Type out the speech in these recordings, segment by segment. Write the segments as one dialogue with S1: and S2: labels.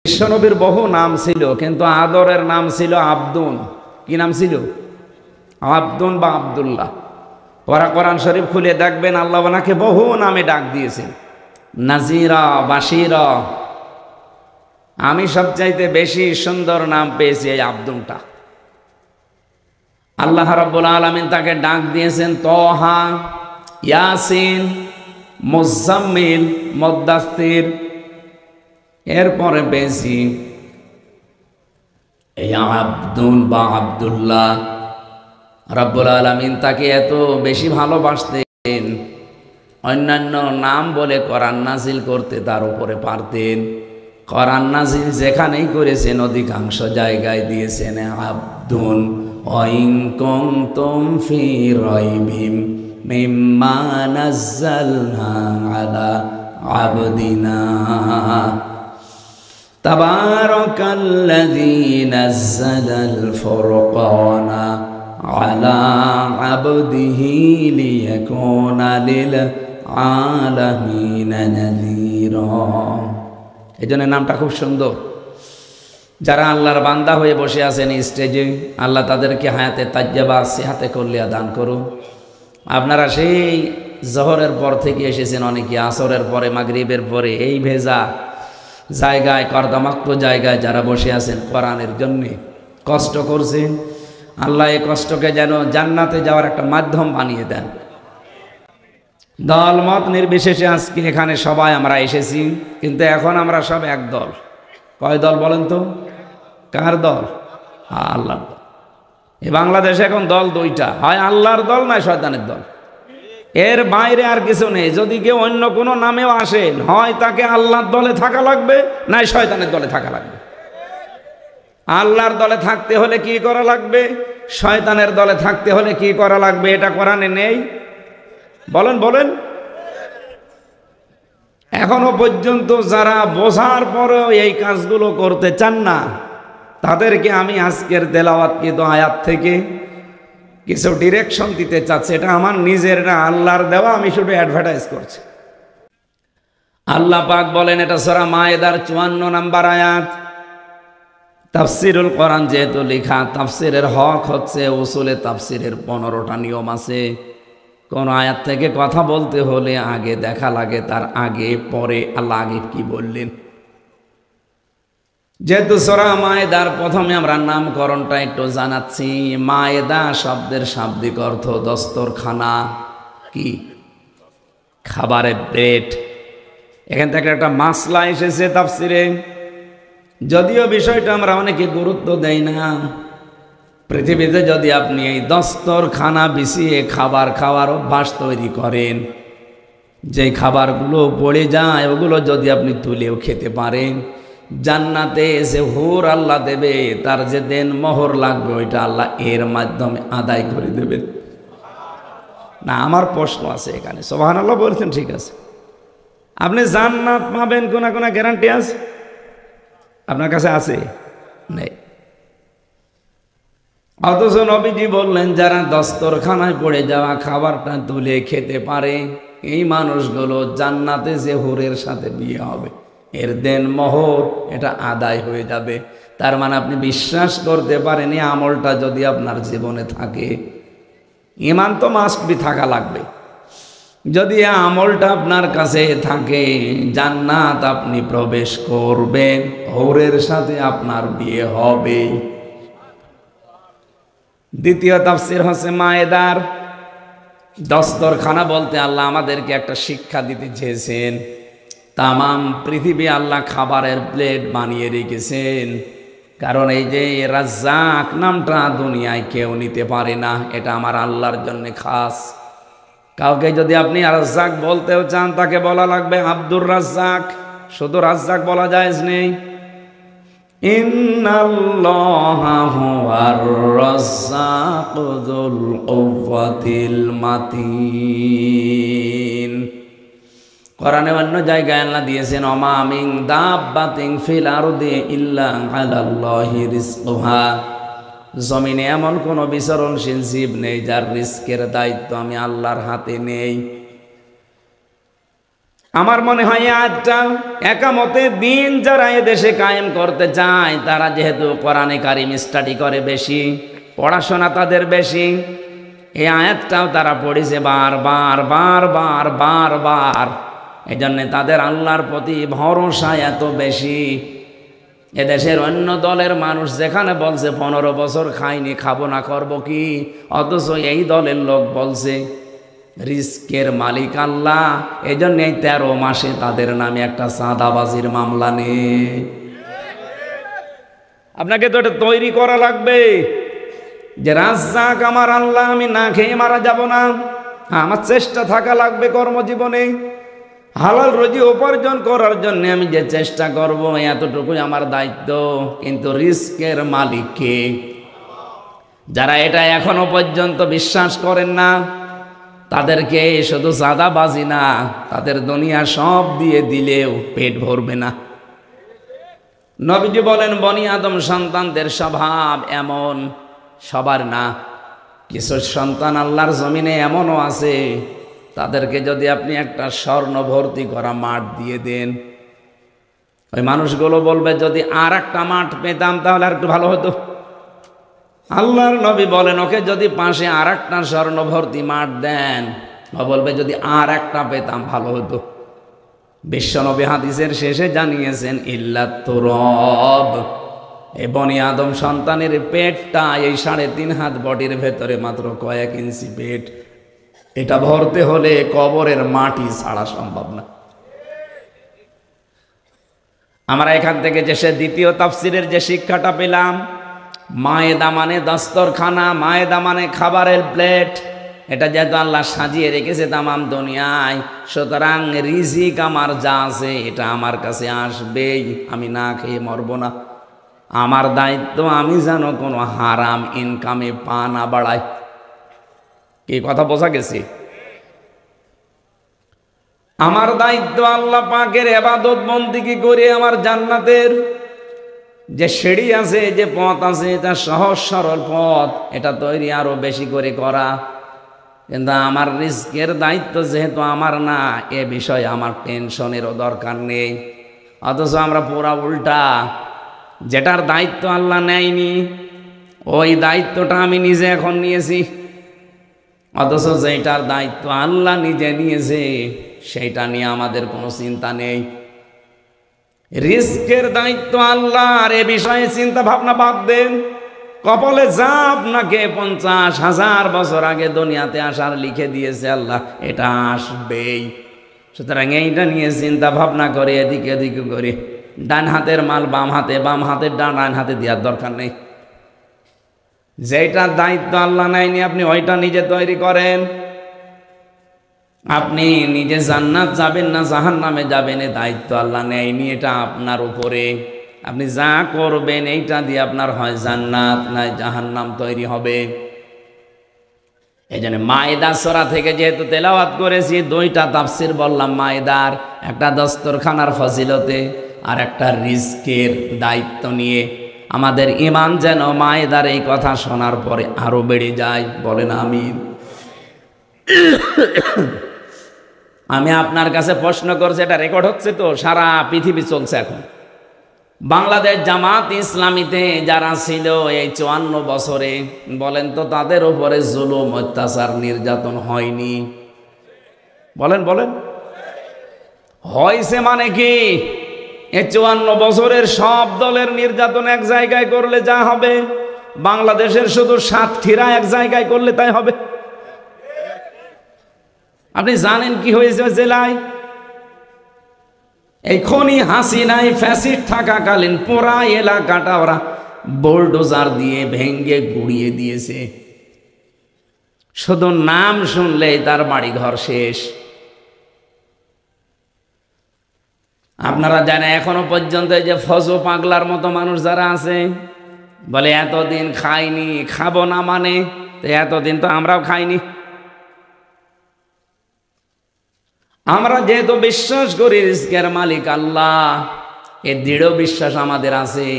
S1: বিশ্বনবীর বহু নাম ছিল, কিন্তু আদরের নাম ছিল আব্দুন। কি নাম ছিল? আব্দুন বা আব্দুল্লাহ। ওরা কোরআন শরীফ খুলে দেখবেন আল্লাহ ওনাকে বহু নামে ডাক দিয়েছেন, নাজিরা, বাশিরা। আমি সবচাইতে বেশি সুন্দর নাম পেয়েছি এই আব্দুনটা। আল্লাহ রাব্বুল আলামিন তাকে ডাক দিয়েছেন তহা, ইয়াসিন, মুজাম্মিল, মুদ্দাসসির। এরপরে পেয়েছি এই আব্দুন বা আব্দুল্লাহ। রাব্বুল আলামিন তাকে এত বেশি ভালোবাসতেন, অন্যান্য নাম বলে কোরআন নাজিল করতে তার উপরে পারতেন। কোরআন নাজিল যেখানেই করেছেন অধিকাংশ জায়গায় দিয়েছেন আব্দুন। ওয়াইন কুনতুম ফি রাইবিম মিম্মা নাযালনা আলা আবদিনা তাবারাকাল্লাযী নাযালাল ফুরকানা আলা আবদিহি লিয়াকুনা লিল আলামিনা নাযীরা। এই জন্য নামটা খুব সুন্দর। যারা আল্লাহর বান্দা হয়ে বসে আছেন স্টেজে, আল্লাহ তাদেরকে হায়াতে তাজ্জাবা সিহাতে কল্লিয়া দান করুন। আপনারা সেই জোহরের পর থেকে এসেছেন, অনেকে আসরের পরে, মাগরিবের পরে, এই ভেজা জায়গায়, কর্দমাক্ত জায়গায় যারা বসে আছেন কোরআনের জন্যে কষ্ট করছেন। আল্লাহ এই কষ্টকে যেন জান্নাতে যাওয়ার একটা মাধ্যম বানিয়ে দেন। দল মত নির্বিশেষে আজকে এখানে সবাই আমরা এসেছি, কিন্তু এখন আমরা সব এক দল। কয় দল বলেন তো? কার দল? আল্লাহর দল। এই বাংলাদেশে এখন দল দুইটা, হয় আল্লাহর দল নয় শয়তানের দল। এর বাইরে আর কিছু নেই। যদি কেউ অন্য কোনো নামেও আসেন, হয় তাকে আল্লাহর দলে থাকা লাগবে, নাই শয়তানের দলে থাকা লাগবে। আল্লাহর দলে থাকতে হলে কি করা লাগবে, শয়তানের দলে থাকতে হলে কি করা লাগবে, এটা কোরআনে নেই। বলেন বলেন। এখনো পর্যন্ত যারা বোঝার পরেও এই কাজগুলো করতে চান না, তাদেরকে আমি আজকের তেলাওয়াতকৃত আয়াত থেকে কিছু ডিরেকশন দিতে চাচ্ছি। এটা আমার নিজের না, আল্লাহর দেওয়া, আমি শুধু অ্যাডভার্টাইজ করছি। আল্লাহ পাক বলেন, এটা সূরা মায়েদার 54 নম্বর আয়াত। তাফসিরুল কোরআন যেহেতু লেখা, তাফসিরের হক হচ্ছে উসুলে তাফসিরের 15টা নিয়ম আছে। কোন আয়াত থেকে কথা বলতে হলে আগে দেখা লাগে তার আগে পরে আল্লাহ আগে কি বললেন। যেহেতু সূরা মায়েদার প্রথমে আমরা নামকরণটা একটু জানাচ্ছি। মায়েদা শব্দের শাব্দিক অর্থ দস্তরখানা, কি খাবারের প্লেট। এখান থেকে একটা মাসলা এসেছে তাফসিরে, যদিও বিষয়টা আমরা অনেকে গুরুত্ব দেই না। পৃথিবীতে যদি আপনি এই দস্তরখানা বিছিয়ে খাবার খাওয়ার অভ্যাস তৈরি করেন, যে খাবারগুলো পড়ে যায় ওগুলো যদি আপনি তুলেও খেতে পারেন, জান্নাতে এসে হুর আল্লাহ দেবে, তার যে দেন মোহর লাগবে ওইটা আল্লাহ এর মাধ্যমে আদায় করে দেবেন। না, আমার প্রশ্ন আছে এখানে। সুবহানাল্লাহ বলছেন, ঠিক আছে। আপনি জান্নাত পাবেন কোনা কোনা গ্যারান্টি আছে? আপনার কাছে আছে? নেই। অথচ নবীজি বললেন, যারা দস্তরখানায় পড়ে যাওয়া খাবারটা তুলে খেতে পারে, এই মানুষগুলো জান্নাতে যে হুরের সাথে বিয়ে হবে, এর দেন মোহর এটা আদায় হয়ে যাবে। তার মানে আপনি বিশ্বাস করতে পারেন, এই আমলটা যদি আপনার জীবনে থাকে, ঈমান তো মাস্ট বি থাকা লাগবে। যদি এই আমলটা আপনার কাছে থাকে, জান্নাত আপনি প্রবেশ করবেন, হুরের সাথে আপনার বিয়ে হবে। দ্বিতীয় তাফসীর হচ্ছে মায়েদার। দস্তরখানা বলতে আল্লাহ আমাদেরকে একটা শিক্ষা দিতে চেয়েছেন। তামাম পৃথিবী আল্লাহ খাবারের প্লেট বানিয়ে রেখেছেন, কারণ এই যে রাজ্জাক নামটা দুনিয়ায় কেউ নিতে পারে না, এটা আমার আল্লাহর জন্য খাস। কাউকে যদি আপনি রাজ্জাক বলতেও চান, তাকে বলা লাগবে আব্দুর রাজ্জাক। শুধু রাজ্জাক বলা জায়েজ নেই। ইন্নাল্লাহা হুয়ার রাজ্জাকু যুল কুওয়াতিল মাতিন। কোরআনে অন্য জায়গায় আল্লাহ দিয়েছেন, ওমা মিন দাব্বাতিন ফিল আরদি ইল্লা আলাল্লাহি রিজকুহা। জমিনে এমন কোনো বিচরণশীল জীব নেই যার রিস্কের দায়িত্ব আমি আল্লাহর হাতে নেই। আমার মনে হয় আজটা একামতে দিন যারা এদেশে কায়েম করতে চায় তারা যেহেতু কোরআনে কারিম স্টাডি করে বেশি, পড়াশোনা তাদের বেশি, এই আয়াতটাও তারা পড়েছে বারবার বারবার বারবার। এই জন্যে তাদের আল্লাহর প্রতি ভরসা এত বেশি। এদেশের অন্য দলের মানুষ যেখানে বলছে 15 বছর খাইনি, খাবো না, করবো কি, অথচ এই দলের লোক বলছে রিস্কের মালিক আল্লাহ। এই জন্য এই 13 মাসে তাদের নামে একটা চাঁদাবাজির মামলা নেই। আপনাকে তো এটা তৈরি করা লাগবে যে রাজ্জাক আমার আল্লাহ, আমি না খেয়ে মারা যাব না, আমার চেষ্টা থাকা লাগবে কর্মজীবনে। হালাল রুজি উপার্জন করার জন্য আমি যে চেষ্টা করব এতটুকুই আমার দায়িত্ব। কিন্তু রিস্কের মালিক কে? যারা এটা এখনো পর্যন্ত বিশ্বাস করেন না তাদেরকে শুধু চাঁদাবাজি না, তাদের দুনিয়া সব দিয়ে দিলেও পেট ভরবে না। নবীজি বলেন বনি আদম সন্তানদের স্বভাব এমন, সবার না, কিছু সন্তান আল্লাহর জমিনে এমনও আছে তাদেরকে যদি আপনি একটা স্বর্ণ ভর্তি করা মাঠ দিয়ে দেন, ওই মানুষগুলো বলবে যদি আর একটা মাঠ পেতাম তাহলে আর একটু ভালো হতো। আল্লাহর নবী বলেন ওকে যদি পাশে আর একটা স্বর্ণ ভর্তি মাঠ দেন, ও বলবে যদি আর একটা পেতাম ভালো হতো। বিশ্বনবী হাদিসের শেষে জানিয়েছেন ইল্লাত তুরাব, এই বনি আদম সন্তানের পেটটা এই 3.5 হাত বডির ভেতরে মাত্র কয়েক ইঞ্চি পেট, এটা ভরতে হলে কবরের মাটি ছাড়া সম্ভব না। আমরা এখান থেকে যে সে দ্বিতীয় তাফসিরের যে শিক্ষাটা পেলাম, মায়েদা মানে দস্তরখানা, মায়েদা মানে খাবারের প্লেট, এটা যেহেতু আল্লাহ সাজিয়ে রেখেছে তামাম দুনিয়ায়, সুতরাং রিজিক আমার যা আছে এটা আমার কাছে আসবেই, আমি না খেয়ে মরবো না। আমার দায়িত্ব আমি যেন কোনো হারাম ইনকামে পা না বাড়াই। কি কথা বোঝা গেছে? আমার দায়িত্ব আল্লাহ পাকের ইবাদত বন্দেগী করে আমার জান্নাতের যে সিঁড়ি আছে, যে পথ আছে, এটা সহজ সরল পথ, এটা তৈরি আরো বেশি করে করা। কিন্তু আমার রিস্কের দায়িত্ব যেহেতু আমার না, এ বিষয়ে আমার টেনশনেরও দরকার নেই। অথচ আমরা পুরা উল্টা, যেটার দায়িত্ব আল্লাহ নেয়নি ওই দায়িত্বটা আমি নিজে এখন নিয়েছি, অথচ যেটার দায়িত্ব আল্লাহ নিজে নিয়েছে সেইটা নিয়ে আমাদের কোনো চিন্তা নেই। রিস্কের দায়িত্ব আল্লাহ, আর এ বিষয়ে চিন্তা ভাবনা বাদ দেন। কপালে যা আপনাকে 50,000 বছর আগে দুনিয়াতে আসার লিখে দিয়েছে আল্লাহ, এটা আসবেই। সুতরাং এইটা নিয়ে চিন্তা ভাবনা করে এদিকে এদিকে করে ডান হাতের মাল বাম হাতে, বাম হাতের ডান হাতে দেওয়ার দরকার নেই। যেটা দায়িত্ব আল্লাহ নেয়নি আপনি ওইটা নিজে তৈরি করেন। আপনি নিজে জান্নাত যাবেন না জাহান্নামে যাবেন এ দায়িত্ব আল্লাহ নেয়নি, এটা আপনার উপরে। আপনি যা করবেন এইটা দিয়ে আপনার হয় জান্নাত নাই জাহান্নাম তৈরি হবে। এই জন্য মায়েদা সূরা থেকে যেহেতু তেলাওয়াত করেছি, 2টা তাফসির বললাম মায়েদার, একটা দস্তরখানার ফজিলতে আর একটা রিজকের দায়িত্ব নিয়ে। আমাদের ঈমান যেন মায়েদার এই কথা শোনার পরে আরো বেড়ে যায়, বলেন আমিন। আমি আপনার কাছে প্রশ্ন করছি, এটা রেকর্ড হচ্ছে তো, সারা পৃথিবী চলছে এখন। বাংলাদেশ জামাত ইসলামীতে যারা ছিল এই 54 বছরে, বলেন তো তাদের উপরে জুলুম অত্যাচার নির্যাতন হয়নি? বলেন বলেন। হয়েছে মানে কি? এই 54 বছরের সব দলের নির্যাতন এক জায়গায় করলে যা হবে, বাংলাদেশের শুধু সাতক্ষীরা এক জায়গায় করলে তাই হবে। আপনি জানেন কি হয়েছে জেলায়? এই খনি হাসিনাই ফ্যাসিড থাকাকালীন পুরা এলাকাটা ওরা বুলডোজার দিয়ে ভেঙ্গে গুড়িয়ে দিয়েছে। শুধু নাম শুনলেই তার বাড়ি ঘর শেষ। আপনারা জানেন এখনো পর্যন্ত এই যে ফজো পাগলার মতো মানুষ যারা আছে, বলে এতদিন খাইনি, খাবো না মানে, তো এতদিন তো আমরাও খাইনি। আমরা যেহেতু বিশ্বাস করি রিজকের মালিক আল্লাহ, এ দৃঢ় বিশ্বাস আমাদের আছে,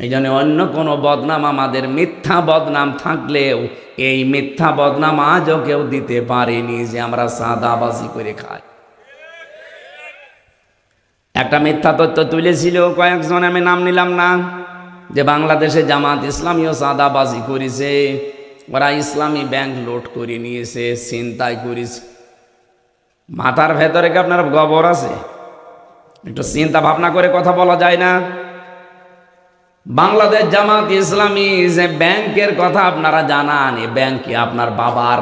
S1: এই জন্য অন্য কোনো বদনাম আমাদের, মিথ্যা বদনাম থাকলেও এই মিথ্যা বদনাম আজও কেউ দিতে পারেনি যে আমরা সাদাবাজি করে খাই। একটা মিথ্যা তথ্য তুলেছিল কয়েকজন, আমি নাম নিলাম না, যে বাংলাদেশে জামাত ইসলামীও চাঁদাবাজি করেছে, ওরা ইসলামী ব্যাংক লুট করে নিয়েছে, ছিনতাই করেছে। মাথার ভেতরে কি আপনার গোবর আছে? একটু চিন্তা ভাবনা করে কথা বলা যায় না? বাংলাদেশ জামাত ইসলামী যে ব্যাংকের কথা আপনারা জানান, এই ব্যাংক কি আপনার বাবার?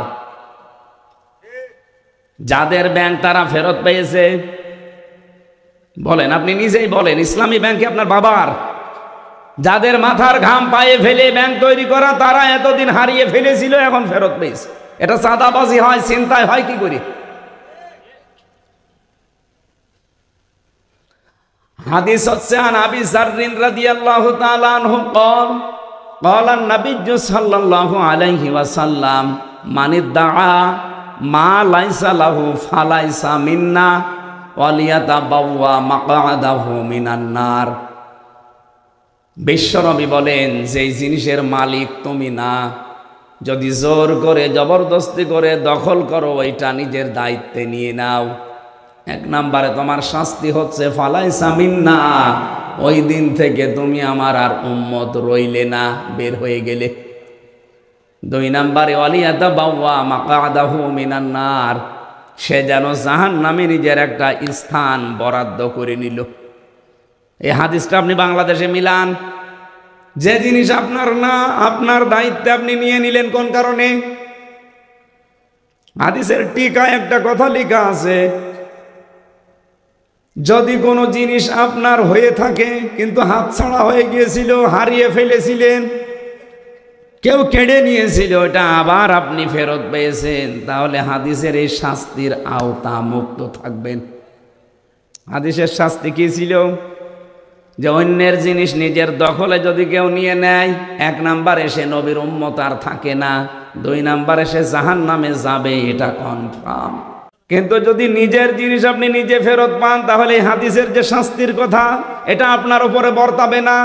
S1: যাদের ব্যাংক তারা ফেরত পেয়েছে, বলেন, আপনি নিজেই বলেন, ইসলামী ব্যাংক কি আপনার বাবার? যাদের মাথার ঘাম পায়ে ফেলে ব্যাংক তৈরি করা, তারা এতদিন হারিয়ে ফেলেছিল, এখন ফেরত পেয়েছে। এটা চাঁদাবাজি হয়, ছিনতাই হয় কি করে? হাদিস হচ্ছে আন আবি যাররিন রাদিয়াল্লাহু তাআলা আনহু قال قال النبي صلى الله عليه وسلم من ادعى ما ليس له فليس منا وليتبوأ مقعده من النار। বিশ্বনবী বলেন, যে জিনিসের মালিক তুমি না, যদি জোর করে জবরদস্তি করে দখল করো, ওইটা নিজের দায়িত্বে নিয়ে নাও, এক নম্বরে তোমার শাস্তি হচ্ছে ফালাইসা মিন্না, ওই দিন থেকে তুমি আমার আর উম্মত রইলে না, বের হয়ে গেলে। দুই নম্বরে ওয়ালিয়াতাবাওয়া মাকআদাহু মিনান নার, সে যেন জাহান্নামে নিজের একটা স্থান বরাদ্দ করে নিল। এই হাদিসটা আপনি বাংলাদেশে মিলান। যে জিনিস আপনার না, আপনার দায়িত্বে আপনি নিয়ে নিলেন কোন কারণে? হাদিসের টিকায় একটা কথা লেখা আছে, যদি কোনো জিনিস আপনার হয়ে থাকে কিন্তু হাতছাড়া হয়ে গিয়েছিল, হারিয়ে ফেলেছিলেন, কেউ কেড়ে নিয়েছিল, ওটা আবার আপনি ফেরত পেয়েছেন, তাহলে হাদিসের এই শাস্তির আওতা মুক্ত থাকবেন। হাদিসের শাস্তি কি ছিল? যে অন্যের জিনিস নিজের দখলে যদি কেউ নিয়ে নেয়, এক নাম্বারে সে নবীর উম্মত আর থাকে না, দুই নাম্বারে সে জাহান্নামে যাবে, এটা কনফার্ম। কিন্তু যদি নিজের জিনিস আপনি নিজে ফেরত পান, তাহলে এই হাদিসের যে শাস্তির কথা, এটা আপনার উপরে বর্তাবে না।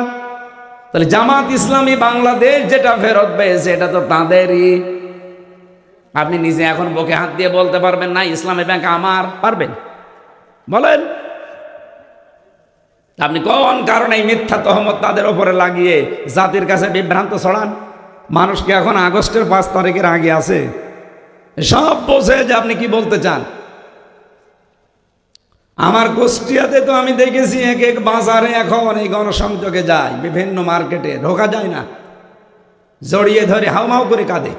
S1: তাহলে জামাত ইসলামী বাংলাদেশ যেটা ফেরত পেয়েছে, এটা তো তাদেরই। আপনি নিজে এখন বুকে হাত দিয়ে বলতে পারবেন না ইসলামী ব্যাংক আমার? পারবেন? বলেন। আপনি কোন কারণে এই মিথ্যা তহমত তাদের উপরে লাগিয়ে জাতির কাছে বিভ্রান্ত ছড়ান? মানুষকে এখন আগস্টের 5 তারিখের আগে আছে, সব বোঝে যে আপনি কি বলতে চান। আমার কুষ্টিয়াতে তো আমি দেখেছি, এক এক বাজারে এখন এই গণসংযোগে যায়, বিভিন্ন মার্কেটে ঢোকা যায় না, জড়িয়ে ধরে হাউমাউ করে কাঁদে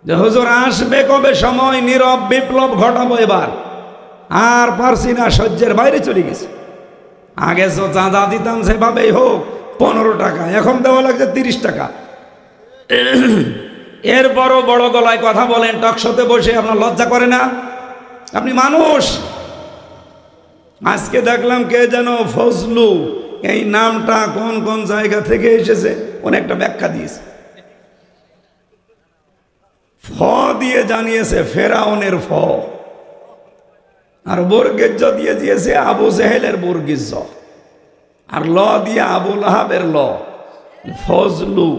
S1: যে হুজুর আসবে কবে সময়, নীরব বিপ্লব ঘটাবো এবার, আর পারছি না, সহ্যের বাইরে চলে গেছে। আগে তো চাঁদা দিতাম সেভাবেই হোক 15 টাকা, এখন দেওয়া লাগছে 30 টাকা। এরপরও বড় গলায় কথা বলেন টকশোতে বসে, আপনার লজ্জা করে না? আপনি মানুষ। আজকে দেখলাম কে যেন ফজলু, এই নামটা কোন কোন জায়গা থেকে এসেছে অনেকটা ব্যাখ্যা দিয়েছে। ফ দিয়ে জানিয়েছে ফেরাউনের ফ, আর বর্গেজ দিয়ে দিয়েছে আবু জেহেলের বর্গেজ, আর ল দিয়ে আবু লাহাবের ল, ফজলু।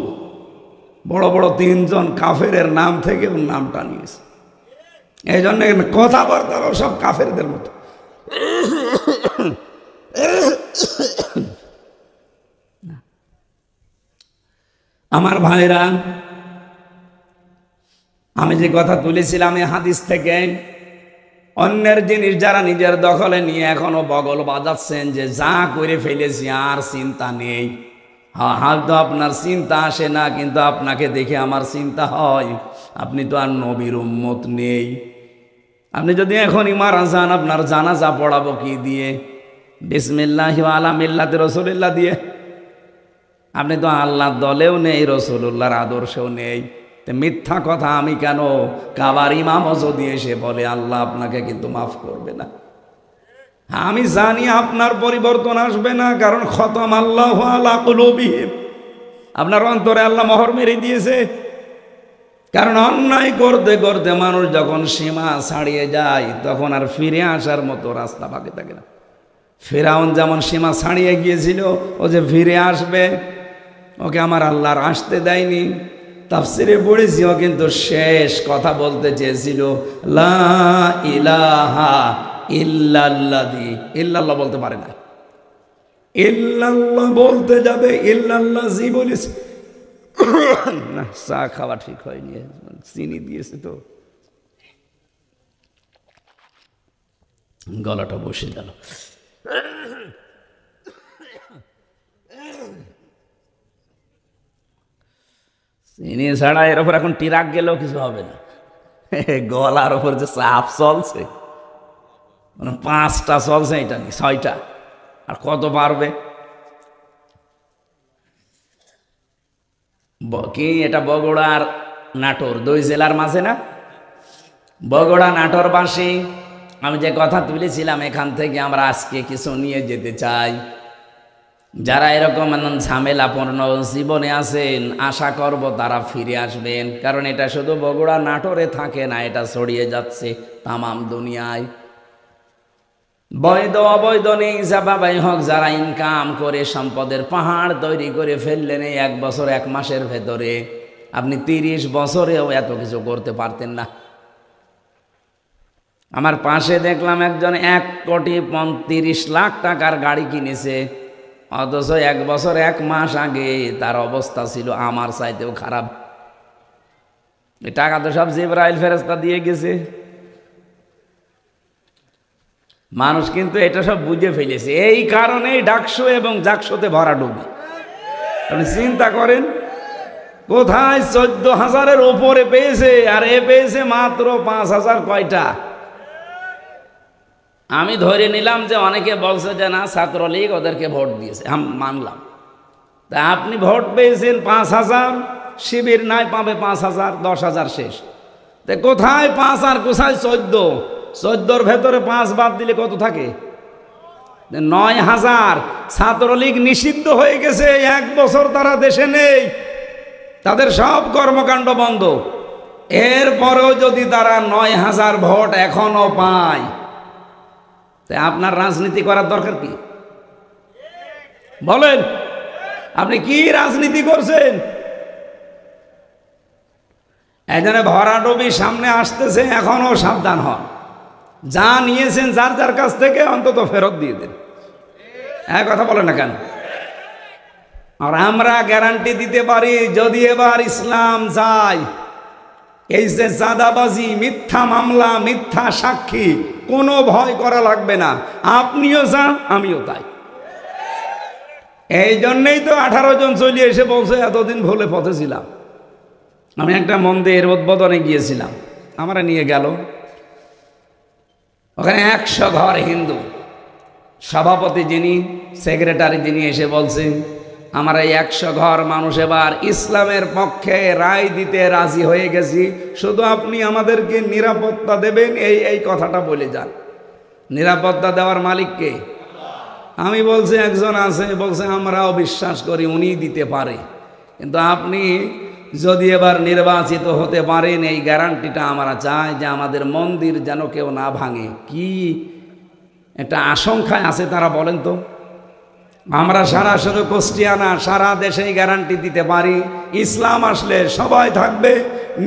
S1: বড় বড় 3 জন কাফেরের নাম থেকে ওর নামটা নিয়েছে। এই জন্য কথাবার্তাও সব কাফেরদের মতো। আমার ভাইরা, আমি যে কথা তুলেছিলাম এই হাদিস থেকে, অন্যের জিনিস যারা নিজের দখলে নিয়ে এখনো বগল বাজাচ্ছেন যে যা করে ফেলেছি আর চিন্তা নেই, হয়তো আপনার চিন্তা আসে না, কিন্তু আপনাকে দেখে আমার চিন্তা হয়, আপনি তো আর নবীর উম্মত নেই। আপনি যদি এখনই মারা যান, আপনার জানাজা পড়াবো কি দিয়ে? বিসমিল্লাহি ওয়া আলা মিল্লাতি রাসূলিল্লাহ দিয়ে। আপনি তো আল্লাহর দলেও নেই, রাসূলুল্লাহর আদর্শেও নেই। তো মিথ্যা কথা আমি কেন? কাবার ইমামও যদি এসে বলে আল্লাহ আপনাকে কিন্তু মাফ করবে না। আমি জানি আপনার পরিবর্তন আসবে না, কারণ খতম আল্লাহু আলা কুলুবিহিম, আপনার অন্তরে আল্লাহ মোহর মেরে দিয়েছে। কারণ অন্যায় করতে করতে মানুষ যখন সীমা ছাড়িয়ে যায়, তখন আর ফিরে আসার মতো রাস্তা বাকি থাকে না। ফিরআউন যেমন সীমা ছাড়িয়ে গিয়েছিল, ও যে ফিরে আসবে, ওকে আমার আল্লাহর আসতে দেয়নি। তাফসিরে পড়েছি, ও কিন্তু শেষ কথা বলতে চেয়েছিল লা ইলাহা ইল্লাল্লাযী, ইল্লাল্লাহ বলতে পারে না, ইল্লাল্লাহ বলতে যাবে ইল্লাল্লাযী বলেছে না। চা খাওয়া ঠিক হয়নি, চিনি দিয়েছে তো গলাটা বসে গেল। চিনি ছাড়া এর ওপর এখন টিরাক গেলেও কিছু হবে না। গলার ওপর যে চাপ চলছে, মানে 5টা চলছে, এটা নেই 6টা, আর কত পারবে কি? এটা বগুড়ার নাটোর 2 জেলার মাঝে না? বগুড়া নাটোরবাসী, আমি যে কথা তুলেছিলাম এখান থেকে আমরা আজকে কিছু নিয়ে যেতে চাই। যারা এরকম ঝামেলাপূর্ণ জীবনে আছেন, আশা করব তারা ফিরে আসবেন, কারণ এটা শুধু বগুড়া নাটোরে থাকে না, এটা ছড়িয়ে যাচ্ছে তামাম দুনিয়ায়। বৈধ অবৈধ নেই, বাবাই হোক, যারা ইনকাম করে সম্পদের পাহাড় তৈরি করে ফেললেন এই 1 বছর 1 মাসের ভেতরে, আপনি 30 বছরেও এত কিছু করতে পারতেন না। আমার পাশে দেখলাম একজন 1,35,00,000 টাকার গাড়ি কিনেছে, অথচ 1 বছর 1 মাস আগে তার অবস্থা ছিল আমার চাইতেও খারাপ। এই টাকা তো সব জিবরাইল ফেরেশতা দিয়ে গেছে। মানুষ কিন্তু এটা সব বুঝে ফেলেছে, এই কারণেই ডাকসু এবং জাকসুতে ভরা ডুবি। আপনি চিন্তা করেন, কোথায় 14,000-এর উপরে পেয়েছে, আর এ পেয়েছে মাত্র 5,000। কয়টা? আমি ধরে নিলাম যে অনেকে বলছে যে না ছাত্রলীগ ওদেরকে ভোট দিয়েছে, মানলাম। তা আপনি ভোট পেয়েছেন 5,000, শিবির নাই পাবে 5,000, 10,000 শেষ। তা কোথায় 5 আর কোথায় 14? 14-র ভেতরে 5 বাদ দিলে কত থাকে? 9,000। ছাত্রলীগ নিষিদ্ধ হয়ে গেছে, 1 বছর তারা দেশে নেই, তাদের সব কর্মকাণ্ড বন্ধ। এরপরেও যদি তারা 9,000 ভোট এখনো পায়, তাই আপনার রাজনীতি করার দরকার কি? বলেন, আপনি কি রাজনীতি করছেন? এখানে ভরাডুবি সামনে আসতেছে, এখনো সাবধান হন। যা নিয়েছেন যার যার কাছ থেকে অন্তত ফেরত দিয়ে দেন। কথা বলেন না কেন? আর আমরা গ্যারান্টি দিতে পারি, যদি এবার ইসলাম যায়, এই যে চাঁদাবাজি, মিথ্যা মামলা, মিথ্যা সাক্ষী, কোনো ভয় করা লাগবে না। আপনিও যান, আমিও তাই। এই জন্যেই তো 18 জন চলে এসে বলছে এতদিন ভুলে পথে ছিলাম। আমি একটা মন্দির উদ্বোধনে গিয়েছিলাম, আমরা নিয়ে গেল, ওখানে 100 ঘর হিন্দু। সভাপতি যিনি, সেক্রেটারি যিনি এসে বলছেন আমরা এই 100 ঘর মানুষ এবার ইসলামের পক্ষে রায় দিতে রাজি হয়ে গেছি, শুধু আপনি আমাদেরকে নিরাপত্তা দেবেন, এই কথাটা বলে যান। নিরাপত্তা দেওয়ার মালিককে? আমি বলছি একজন আছে, বলছে আমরাও বিশ্বাস করি উনি দিতে পারে, কিন্তু আপনি যদি এবার নির্বাচিত হতে পারেন এই গ্যারান্টিটা আমরা চাই যে আমাদের মন্দির যেন কেউ না ভাঙে। কি একটা আশঙ্কায় আছে তারা, বলেন তো? আমরা শুধু কুষ্টিয়ানা, সারা দেশেই গ্যারান্টি দিতে পারি, ইসলাম আসলে সবাই থাকবে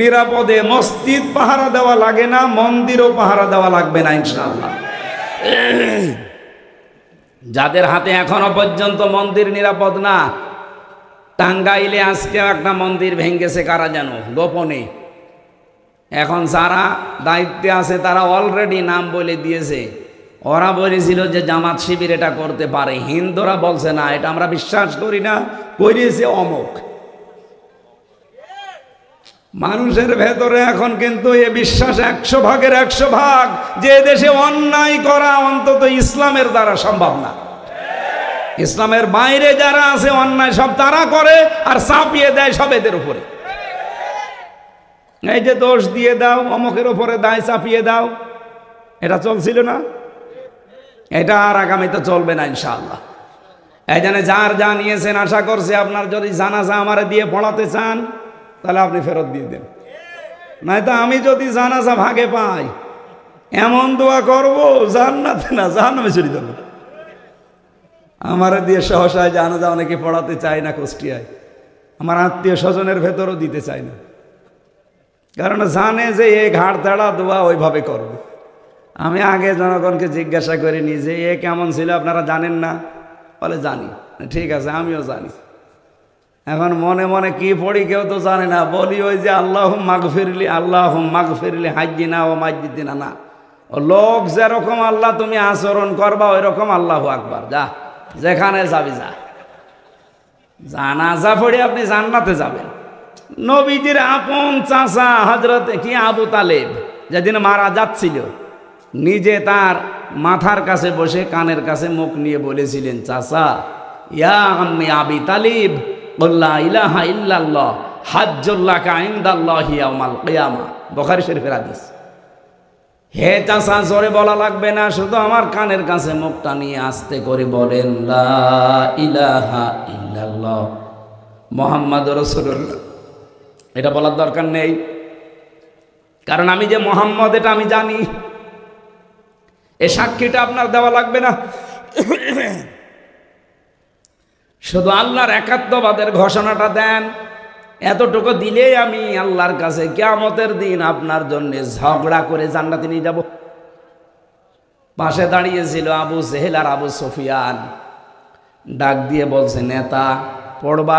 S1: নিরাপদে, মসজিদ পাহারা দেওয়া লাগে না, মন্দিরও পাহারা দেওয়া লাগবে না ইনশাআল্লাহ। যাদের হাতে এখনো পর্যন্ত মন্দির নিরাপদ না, টাঙ্গাইলে আজকে একটা মন্দির ভেঙেছে, কারা যেন গোপনে। এখন যারা দায়িত্বে আছে তারা অলরেডি নাম বলে দিয়েছে। ওরা বলেছিল যে জামাত শিবির এটা করতে পারে, হিন্দুরা বলছে না, এটা আমরা বিশ্বাস করি না, করিয়েছে অমুক। মানুষের ভেতরে এখন কিন্তু এ বিশ্বাস 100 ভাগের 100 ভাগ যে দেশে অন্যায় করা অন্তত ইসলামের দ্বারা সম্ভব না। ইসলামের বাইরে যারা আছে অন্যায় সব তারা করে, আর চাপিয়ে দেয় সব এদের উপরে। এই যে দোষ দিয়ে দাও, অমুকের উপরে দায় চাপিয়ে দাও, এটা চলছিল না, এটা আর আগামীতে চলবে না ইনশাআল্লাহ। এই জন্য যার যা নিয়েছেন, আশা করছি আপনার যদি জানাজা আমারে দিয়ে পড়াতে চান তাহলে আপনি ফেরত দিয়ে দেন, নয়তো আমি যদি জানাজা ভাগে পাই এমন দোয়া করবো জান্নাতে না জাহান্নামে চলে যাবো। আমারে দিয়ে সহসায় জানাজা অনেকে পড়াতে চায় না কুষ্টিয়ায়, আমার আত্মীয় স্বজনের ভেতরও দিতে চায় না, কারণ জানে যে এই ঘাড় তাড়া দোয়া ওইভাবে করবে। আমি আগে জনগণকে জিজ্ঞাসা করিনি যে এ কেমন ছিল আপনারা জানেন না, বলে জানি। ঠিক আছে, আমিও জানি। এখন মনে মনে কি পড়ি কেউ তো জানে না, বলি ওই যে আল্লাহ মাগফিরলি হাজ্জিনা ও মাজ্জিদিনা না, ও লোক যেরকম আল্লাহ তুমি আচরণ করবা ওই রকম আল্লাহু আকবার, যা যেখানে যাবি যা। জানাজা পড়ে আপনি জান্নাতে যাবেন। নবীজির আপন চাচা হযরত কি আবু তালেব যেদিন মারা যাচ্ছিল, নিজে তার মাথার কাছে বসে কানের কাছে মুখ নিয়ে বলেছিলেন, চাচা ইয়া আম্মি আবি তালিব লা ইলাহা ইল্লাল্লাহ হাজ্জুল্লাকা ইনদাল্লাহি ইয়াউমাল কিয়ামা। বুখারী শরীফের হাদিস। হে চাচা, জোরে বলা লাগবে না, শুধু আমার কানের কাছে মুখটা নিয়ে আস্তে করে বলেন লা ইলাহা ইল্লাল্লাহ মুহাম্মাদুর রাসূলুল্লাহ। এটা বলার দরকার নেই, কারণ আমি যে মোহাম্মদ এটা আমি জানি। এই সাক্ষীটা আপনার দেওয়া লাগবে না। শুধু আল্লাহর একাত্মবাদের ঘোষণাটা দেন, এতটুকু দিলেই আমি আল্লাহর কাছে কিয়ামতের দিন আপনার জন্য ঝগড়া করে জান্নাতে নিয়ে যাব। পাশে দাঁড়িয়েছিল আবু জেহেল আর আবু সুফিয়ান, ডাক দিয়ে বলছে, নেতা পড়বা,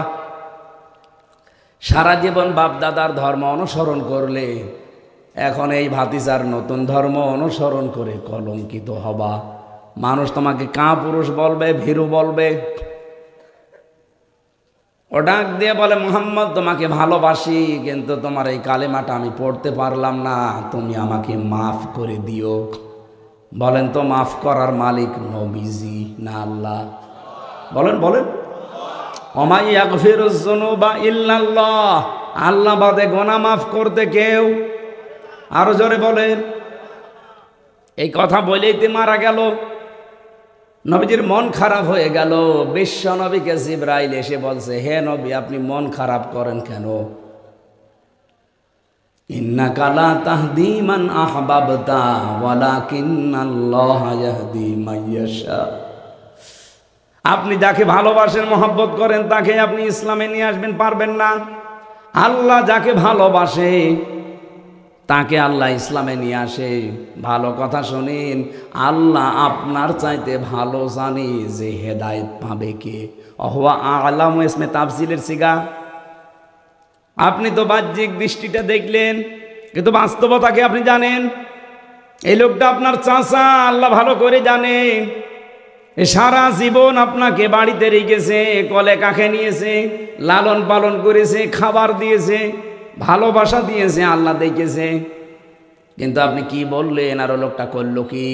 S1: সারা জীবন বাপ দাদার ধর্ম অনুসরণ করলে এখন এই ভাতিজার নতুন ধর্ম অনুসরণ করে কলঙ্কিত হবা। মানুষ তোমাকে কাপুরুষ বলবে, ভীরু বলবে। ও ডাক দিয়ে বলে, মুহাম্মদ তোমাকে ভালোবাসি, কিন্তু তোমার এই কালেমাটা আমি পড়তে পারলাম না, তুমি আমাকে মাফ করে দিও। বলেন তো মাফ করার মালিক নবীজি না আল্লাহ? বলেন বলেন। ওমা ইয়াগফিরুজ যুনুবা ইল্লাল্লাহ, আল্লাহ বাদে গুনাহ মাফ করতে কেউ। আরো জোরে বলেন। এই কথা বলেই তো মারা গেল। নবীজির মন খারাপ হয়ে গেল। বিশ্ব নবীকে জিবরাইল এসে বলছে, হে নবী আপনি মন খারাপ করেন কেন? ইন্নাকা লা তাহদি মান আহবাবতা ওয়ালাকিন্নাল্লাহা ইয়াহদি মান ইয়াশা। আপনি যাকে ভালোবাসেন, মহব্বত করেন, তাকে আপনি ইসলামে নিয়ে আসবেন পারবেন না। আল্লাহ যাকে ভালোবাসে তাকে আল্লাহ ইসলামে নিয়ে আসে। ভালো কথা শুনেন, আল্লাহ আপনার চাইতে ভালো জানে যে হেদায়েত পাবে কে। অহুয়া আলাম ইসমে তাফসিলের সিগা। আপনি তো বাহ্যিক দৃষ্টিটা দেখলেন, কিন্তু বাস্তবতাকে আপনি জানেন। এই লোকটা আপনার চাচা, আল্লাহ ভালো করে জানে। সারা জীবন আপনাকে বাড়িতে রেখেছে, কলে কাকে নিয়েছে, লালন পালন করেছে, খাবার দিয়েছে, ভালোবাসা দিয়েছে, আল্লাহ দেখেছে। কিন্তু আপনি কি বললেন আর লোকটা করলো কি?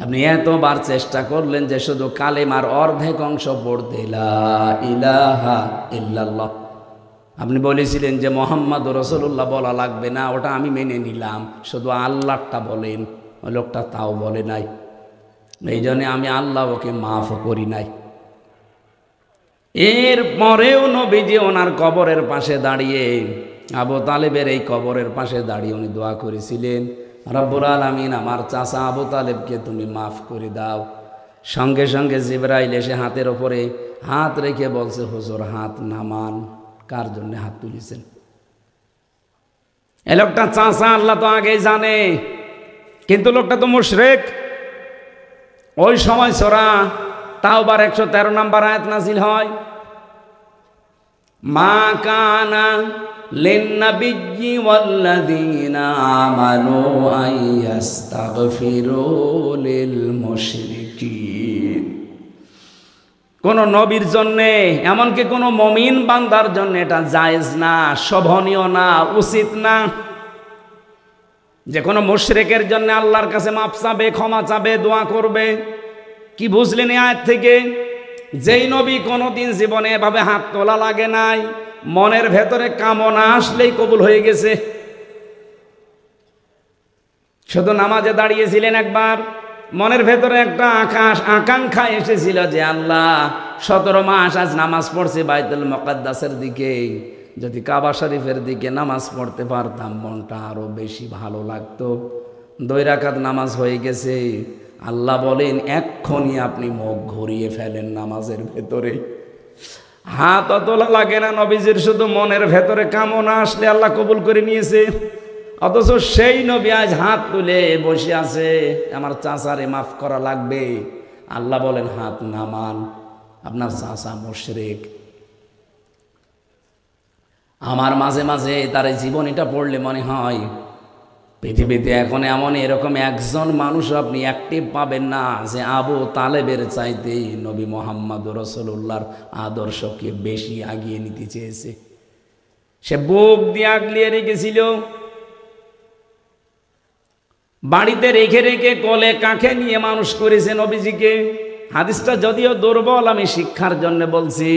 S1: আপনি এতবার চেষ্টা করলেন যে শুধু কালেমার অর্ধেক অংশ পড়তে, লা ইলাহা ইল্লাল্লাহ। আপনি বলেছিলেন যে মুহাম্মাদুর রাসূলুল্লাহ বলা লাগবে না, ওটা আমি মেনে নিলাম, শুধু আল্লাহটা বলেন। ওই লোকটা তাও বলে নাই। এই জন্য আমি আল্লাহ ওকে মাফ করি নাই। এর পরেও নবীজি ওনার কবরের পাশে দাঁড়িয়ে, আবু তালেবের এই কবরের পাশে দাঁড়িয়ে উনি দোয়া করেছিলেন, রব্বুল আলামিন আমার চাচা আবু তালেবকে তুমি মাফ করে দাও। সঙ্গে সঙ্গে জিবরাইল এসে হাতের ওপরে হাত রেখে বলছে, হুজুর হাত নামান। কার জন্য হাত তুলেছেন? এ লোকটা চাচা আল্লাহ তো আগেই জানে, কিন্তু লোকটা তো মুশরিক। ওই সময় সূরা তাওবার 113 নম্বর আয়াত নাযিল হয়, মা কানা লিন-নাবিয়্যি ওয়াল্লাযীনা আমানু আইয়াস্তাগফিরু লিল-মুশরিকিন। কোন নবীর জন্য, এমনকি কোন মুমিন বান্দার জন্য এটা জায়েজ না, শোভনীয় না, উচিত না যে কোনো মুশরিকের জন্য আল্লাহর কাছে মাফ চাবে, ক্ষমা চাবে, দোয়া করবে। কি বুঝলেন এই আয়াত থেকে? যেই নবী কোনোদিন জীবনে এভাবে হাত তোলা লাগে নাই, মনের ভেতরে কামনা আসলেই কবুল হয়ে গেছে। শুধু নামাজে দাঁড়িয়েছিলেন একবার, মনের ভেতরে একটা আকাঙ্ক্ষা এসেছিল যে আল্লাহ 17 মাস আজ নামাজ পড়ছি বাইতুল মুকাদ্দাসের দিকে, যদি কাবা শরীফের দিকে নামাজ পড়তে পারতাম মনটা আরো বেশি ভালো লাগতো। 2 রাকাত নামাজ হয়ে গেছে। আল্লাহ বলেন এক্ষুনি আপনি মুখ ঘুরিয়ে ফেলেন নামাজের ভেতরে। হাত তোলা লাগে না নবীজির, শুধু মনের ভেতরে কামনা আসলে আল্লাহ কবুল করে নিয়েছে। অথচ সেই নবী আজ হাত তুলে বসে আছে, আমার চাচারে মাফ করা লাগবে। আল্লাহ বলেন হাত নামান, আপনার চাচা মুশরিক। আমার মাঝে মাঝে তার জীবনীটা পড়লে মনে হয় পৃথিবীতে এখন এমন এরকম একজন মানুষ আপনি অ্যাক্টিভ পাবেন না যে আবু তালেবের চাইতে নবী মোহাম্মদ রাসূলুল্লাহর আদর্শকে বেশি আগিয়ে নিতে চেয়েছে। সে বুক দিয়ে আগলিয়ে রেখেছিল, বাড়িতে রেখে রেখে কোলে কাঁখে নিয়ে মানুষ করেছে নবীজিকে। হাদিসটা যদিও দুর্বল, আমি শিক্ষার জন্য বলছি।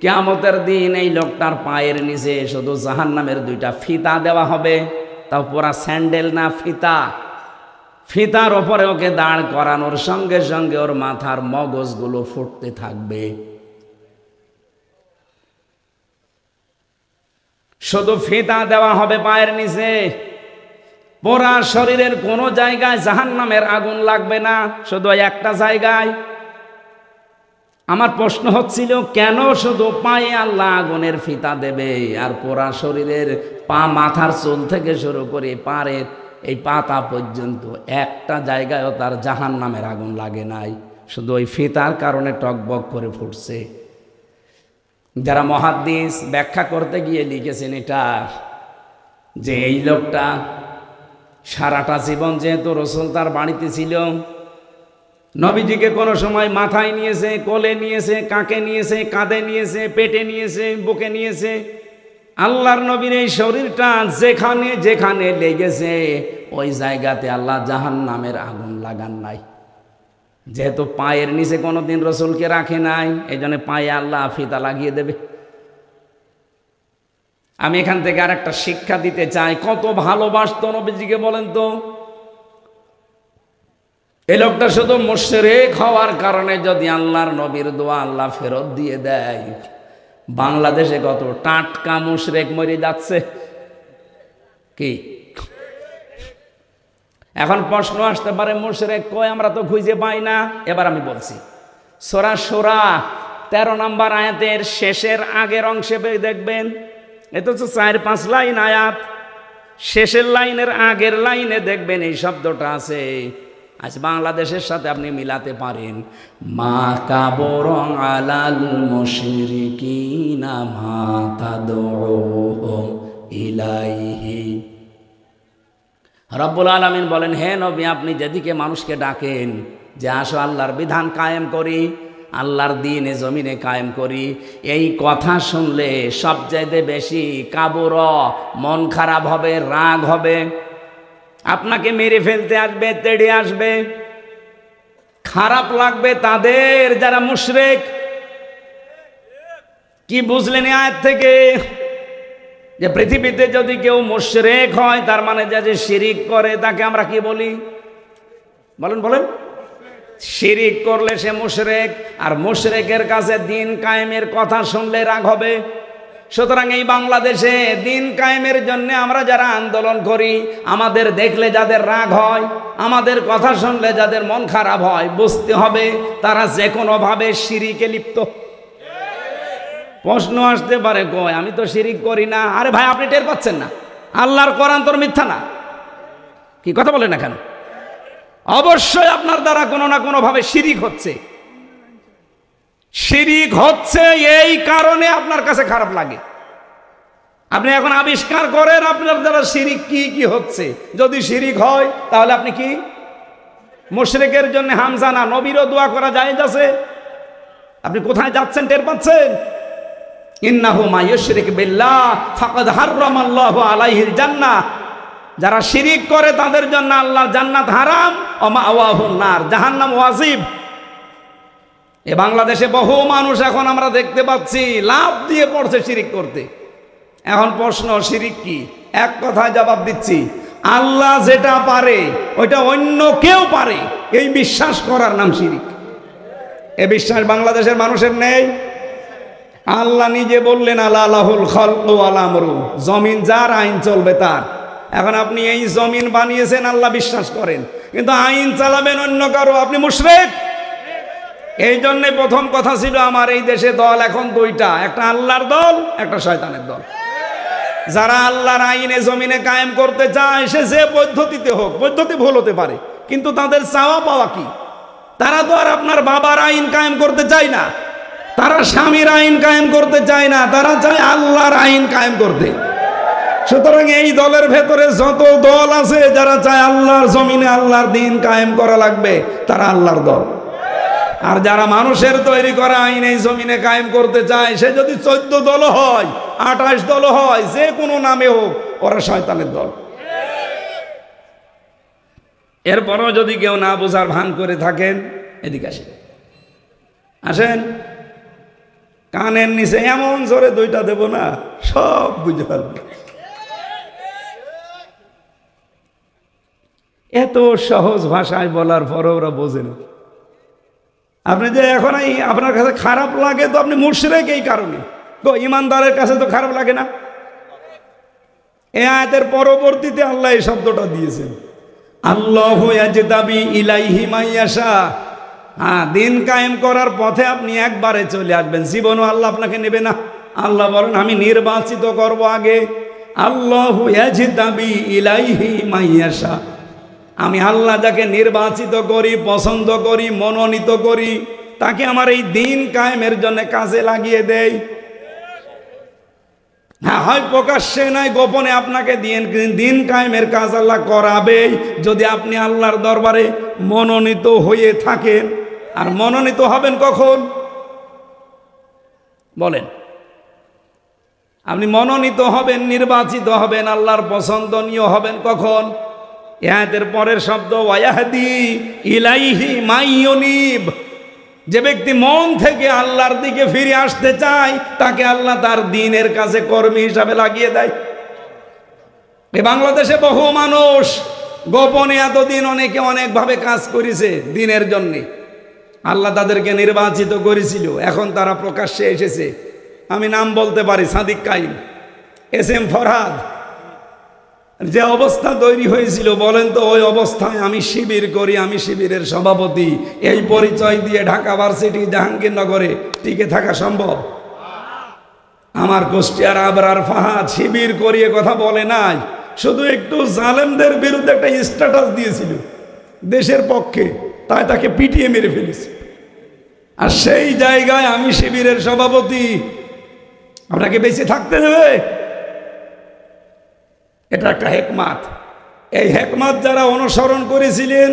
S1: কিয়ামতের দিন এই লোকটার পায়ের নিচে শুধু জাহান্নামের দুইটা ফিতা দেওয়া হবে, তাও পুরা স্যান্ডেল না, ফিতা। ফিতার ওপরে ওকে দাঁড় করানোর সঙ্গে সঙ্গে ওর মাথার মগজগুলো ফুটতে থাকবে। শুধু ফিতা দেওয়া হবে পায়ের নিচে, পুরা শরীরের কোনো জায়গায় জাহান্নামের আগুন লাগবে না, শুধু একটা জায়গায়। আমার প্রশ্ন হচ্ছিল কেন শুধু পায়ে আল্লাহ আগুনের ফিতা দেবে, আর পুরা শরীরের পা, মাথার চুল থেকে শুরু করে পায়ের এই পাতা পর্যন্ত একটা জায়গায়ও তার জাহান্নামের আগুন লাগে নাই, শুধু ওই ফিতার কারণে টকবক করে ফুটছে। যারা মুহাদ্দিস ব্যাখ্যা করতে গিয়ে লিখেছেন এটা, যে এই লোকটা সারাটা জীবন যেহেতু রাসূল তার বাড়িতে ছিল, নবীজিকে কোনো সময় মাথায় নিয়েছে, কোলে নিয়েছে, কাঁখে নিয়েছে, কাঁধে নিয়েছে, পেটে নিয়েছে, বুকে নিয়েছে। আল্লাহর নবীর এই শরীরটা যেখানে যেখানে লেগেছে ওই জায়গাতে আল্লাহ জাহান্নামের আগুন লাগান নাই। যেহেতু পায়ের নিচে কোনোদিন রাসূলকে রাখে নাই, এই জন্য পায়ে আল্লাহ ফিতা লাগিয়ে দেবে। আমি এখান থেকে আর একটা শিক্ষা দিতে চাই, কত ভালোবাসতো নবীজিকে বলেন তো। এই লোকটা শুধু মুশরিক হওয়ার কারণে যদি আল্লাহর নবীর দোয়া আল্লাহ ফেরত দিয়ে দেয়, বাংলাদেশে কত টাটকা মুশরিক মরে যাচ্ছে। কি এখন প্রশ্ন আসতে পারে, মুশরিক কই, আমরা তো খুঁজে পাই না। এবার আমি বলছি, সূরা শূরা 13 নম্বর আয়াতের শেষের আগের অংশে দেখবেন, এটা তো 4-5 লাইন আয়াত, শেষের লাইনের আগের লাইনে দেখবেন এই শব্দটা আছে। আজ বাংলাদেশের সাথে আপনি মিলাতে পারেন, মা কাবরং আলাল মুশরিকিনা মা তাদউহুম ইলাইহি। রব্বুল আলামিন বলেন, হে নবী, আপনি যেদিকে মানুষকে ডাকেন যে আসো আল্লাহর বিধান কায়েম করি, আল্লাহর দ্বীনে জমিনে কায়েম করি, এই কথা শুনলে সবচাইতে বেশি কাবুর, মন খারাপ হবে, রাগ হবে, আপনাকে মেরে ফেলতে আসবে, তেড়ে আসবে, খারাপ লাগবে তাদের যারা মুশরিক। কি বুঝলেন এই আয়াত থেকে? যে পৃথিবীতে যদি কেউ মুশরিক হয়, তার মানে যে শিরিক করে তাকে আমরা কি বলি? বলেন বলেন। শিরিক করলে সে মুশরিক, আর মুশরিকের কাছে দ্বীন কায়েমের কথা শুনলে রাগ হবে। সুতরাং এই বাংলাদেশে দ্বীন কায়েমের জন্য আমরা যারা আন্দোলন করি, আমাদের দেখলে যাদের রাগ হয়, আমাদের কথা শুনলে যাদের মন খারাপ হয়, বুঝতে হবে তারা যে কোনোভাবে শিরিকে লিপ্ত। প্রশ্ন আসতে পারে, কই আমি তো শিরিক করি না। আরে ভাই, আপনি টের পাচ্ছেন না? আল্লাহর কোরআন তোর মিথ্যা না? কি কথা বলেন না কেন? অবশ্যই আপনার দ্বারা কোনো না কোনো ভাবে শিরিক হচ্ছে। শিরিক হচ্ছে এই কারণে আপনার কাছে খারাপ লাগে। আপনি এখন আবিষ্কার করেন আপনার দ্বারা শিরিক কি কি হচ্ছে। যদি শিরিক হয় তাহলে আপনি কি মুশরিকের জন্য হামজা না, নবীরও দোয়া করা জায়েজ আছে। আপনি কোথায় যাচ্ছেন টের পাচ্ছেন? ইন্নাহু মা ইউশরিক বিল্লাহ ফাকাদ হারামাল্লাহু আলাইহিল জান্নাহ। যারা শিরিক করে তাদের জন্য আল্লাহ জান্নাত হারাম, ওয়া মাওয়াহুন নার, জাহান্নাম ওয়াজিব। এ বাংলাদেশে বহু মানুষ এখন আমরা দেখতে পাচ্ছি লাভ দিয়ে পড়ছে শিরিক করতে। এখন প্রশ্ন, শিরিক কি? এক কথায় জবাব দিচ্ছি, আল্লাহ যেটা পারে ওইটা অন্য কেউ পারে, এই বিশ্বাস করার নাম শিরিক। এ বিশ্বাস বাংলাদেশের মানুষের নেই। আল্লাহ নিজে বললেন, আলা লাহুল খালকু ওয়াল আমরু, জমিন যার, আইন চলবে তার। এখন আপনি এই জমিন বানিয়েছেন, আল্লাহ বিশ্বাস করেন, কিন্তু আইন চালাবেন অন্য কারো, আপনি মুশরিক। এই জন্য প্রথম কথা ছিল আমার এই দেশে দল এখন দুইটা, একটা আল্লাহর দল, একটা শয়তানের দল। যারা আল্লাহর আইনে জমিনে কায়েম করতে চায়, সে যে পদ্ধতিতে হোক, পদ্ধতি ভুল হতে পারে, কিন্তু তাদের চাওয়া পাওয়া কি? তারা তো আর আপনার বাবার আইন কায়েম করতে চায় না, তারা স্বামীর আইন কায়েম করতে চায় না, তারা চায় আল্লাহর আইন কায়েম করতে। সুতরাং এই দলের ভেতরে যত দল আছে, যারা চায় আল্লাহর জমিনে আল্লাহর দিন কায়েম করা লাগবে, তারা আল্লাহর দল। আর যারা মানুষের তৈরি করা আইন এই জমিনে কায়েম করতে চায়, সে যদি 14 দল হয়, 28 দল হয়, যে কোনো নামে হোক, ওরা শয়তানের দল। এরপরও যদি কেউ না বোঝার ভান করে থাকেন, এদিকে আসেন, আসেন, কানের নিচে এমন জোরে 2টা দেব না, সব বুঝে পারবে। এত সহজ ভাষায় বলার পরও ওরা বোঝে না। আপনি যে এখন আপনার কাছে খারাপ লাগে, তো আপনি মুশরিক এই কারণে। তো ইমানদারের কাছে তো খারাপ লাগে না। এই আয়াতের পরবর্তীতে আল্লাহ এই শব্দটা দিয়েছেন, আল্লাহু ইয়াজতাবি ইলাইহি মাইয়াশা। হ্যাঁ, দিন কায়েম করার পথে আপনি একবারে চলে আসবেন, জীবনও আল্লাহ আপনাকে নেবে না। আল্লাহ বলেন, আমি নির্বাচিত করব আগে। আল্লাহু ইয়াজতাবি ইলাইহি মাইয়াশা, আমি আল্লাহ যাকে নির্বাচিত করি, পছন্দ করি, মনোনীত করি, তাকে আমার এই দিন কায়েমের জন্য কাজে লাগিয়ে দেই। হ্যাঁ, হয় প্রকাশ্যে নয় গোপনে আপনাকে দিন কায়েমের কাজ আল্লাহ করাবেই, যদি আপনি আল্লাহর দরবারে মনোনীত হয়ে থাকেন। আর মনোনীত হবেন কখন বলেন? আপনি মনোনীত হবেন, নির্বাচিত হবেন, আল্লাহর পছন্দনীয় হবেন কখন? আয়াতের পরের শব্দ ওয়াহদি ইলাইহি মাইয়ুনিব। যে ব্যক্তি মন থেকে আল্লাহর দিকে ফিরে আসতে চায়, তাকে আল্লাহ তার দিনের কাছে কর্মী হিসাবে লাগিয়ে দেয়। এই বাংলাদেশে বহু মানুষ গোপনে এতদিন অনেকে অনেকভাবে কাজ করেছে দিনের জন্য, আল্লাহ তাদেরকে নির্বাচিত করেছিল, এখন তারা প্রকাশ্যে এসেছে। আমি নাম বলতে পারি, সাদিক কাইম, SM ফরহাদ। যে অবস্থা তৈরি হয়েছিল বলেন তো, ওই অবস্থায় আমি শিবির করি, আমি শিবিরের সভাপতি, এই পরিচয় দিয়ে ঢাকা ভার্সিটি জাহাঙ্গীরনগরে টিকে থাকা সম্ভব? আমার কুষ্টিয়ার আবরার ফাহাদ শিবির করিয়ে কথা বলে নাই, শুধু একটু জালেমদের বিরুদ্ধে একটা স্ট্যাটাস দিয়েছিল দেশের পক্ষে, তাই তাকে পিটিয়ে মেরে ফেলেছে। আর সেই জায়গায় আমি শিবিরের সভাপতি, আপনাকে বেঁচে থাকতে দেবে? এটা একটা হেকমাত। এই হেকমাত যারা অনুসরণ করেছিলেন,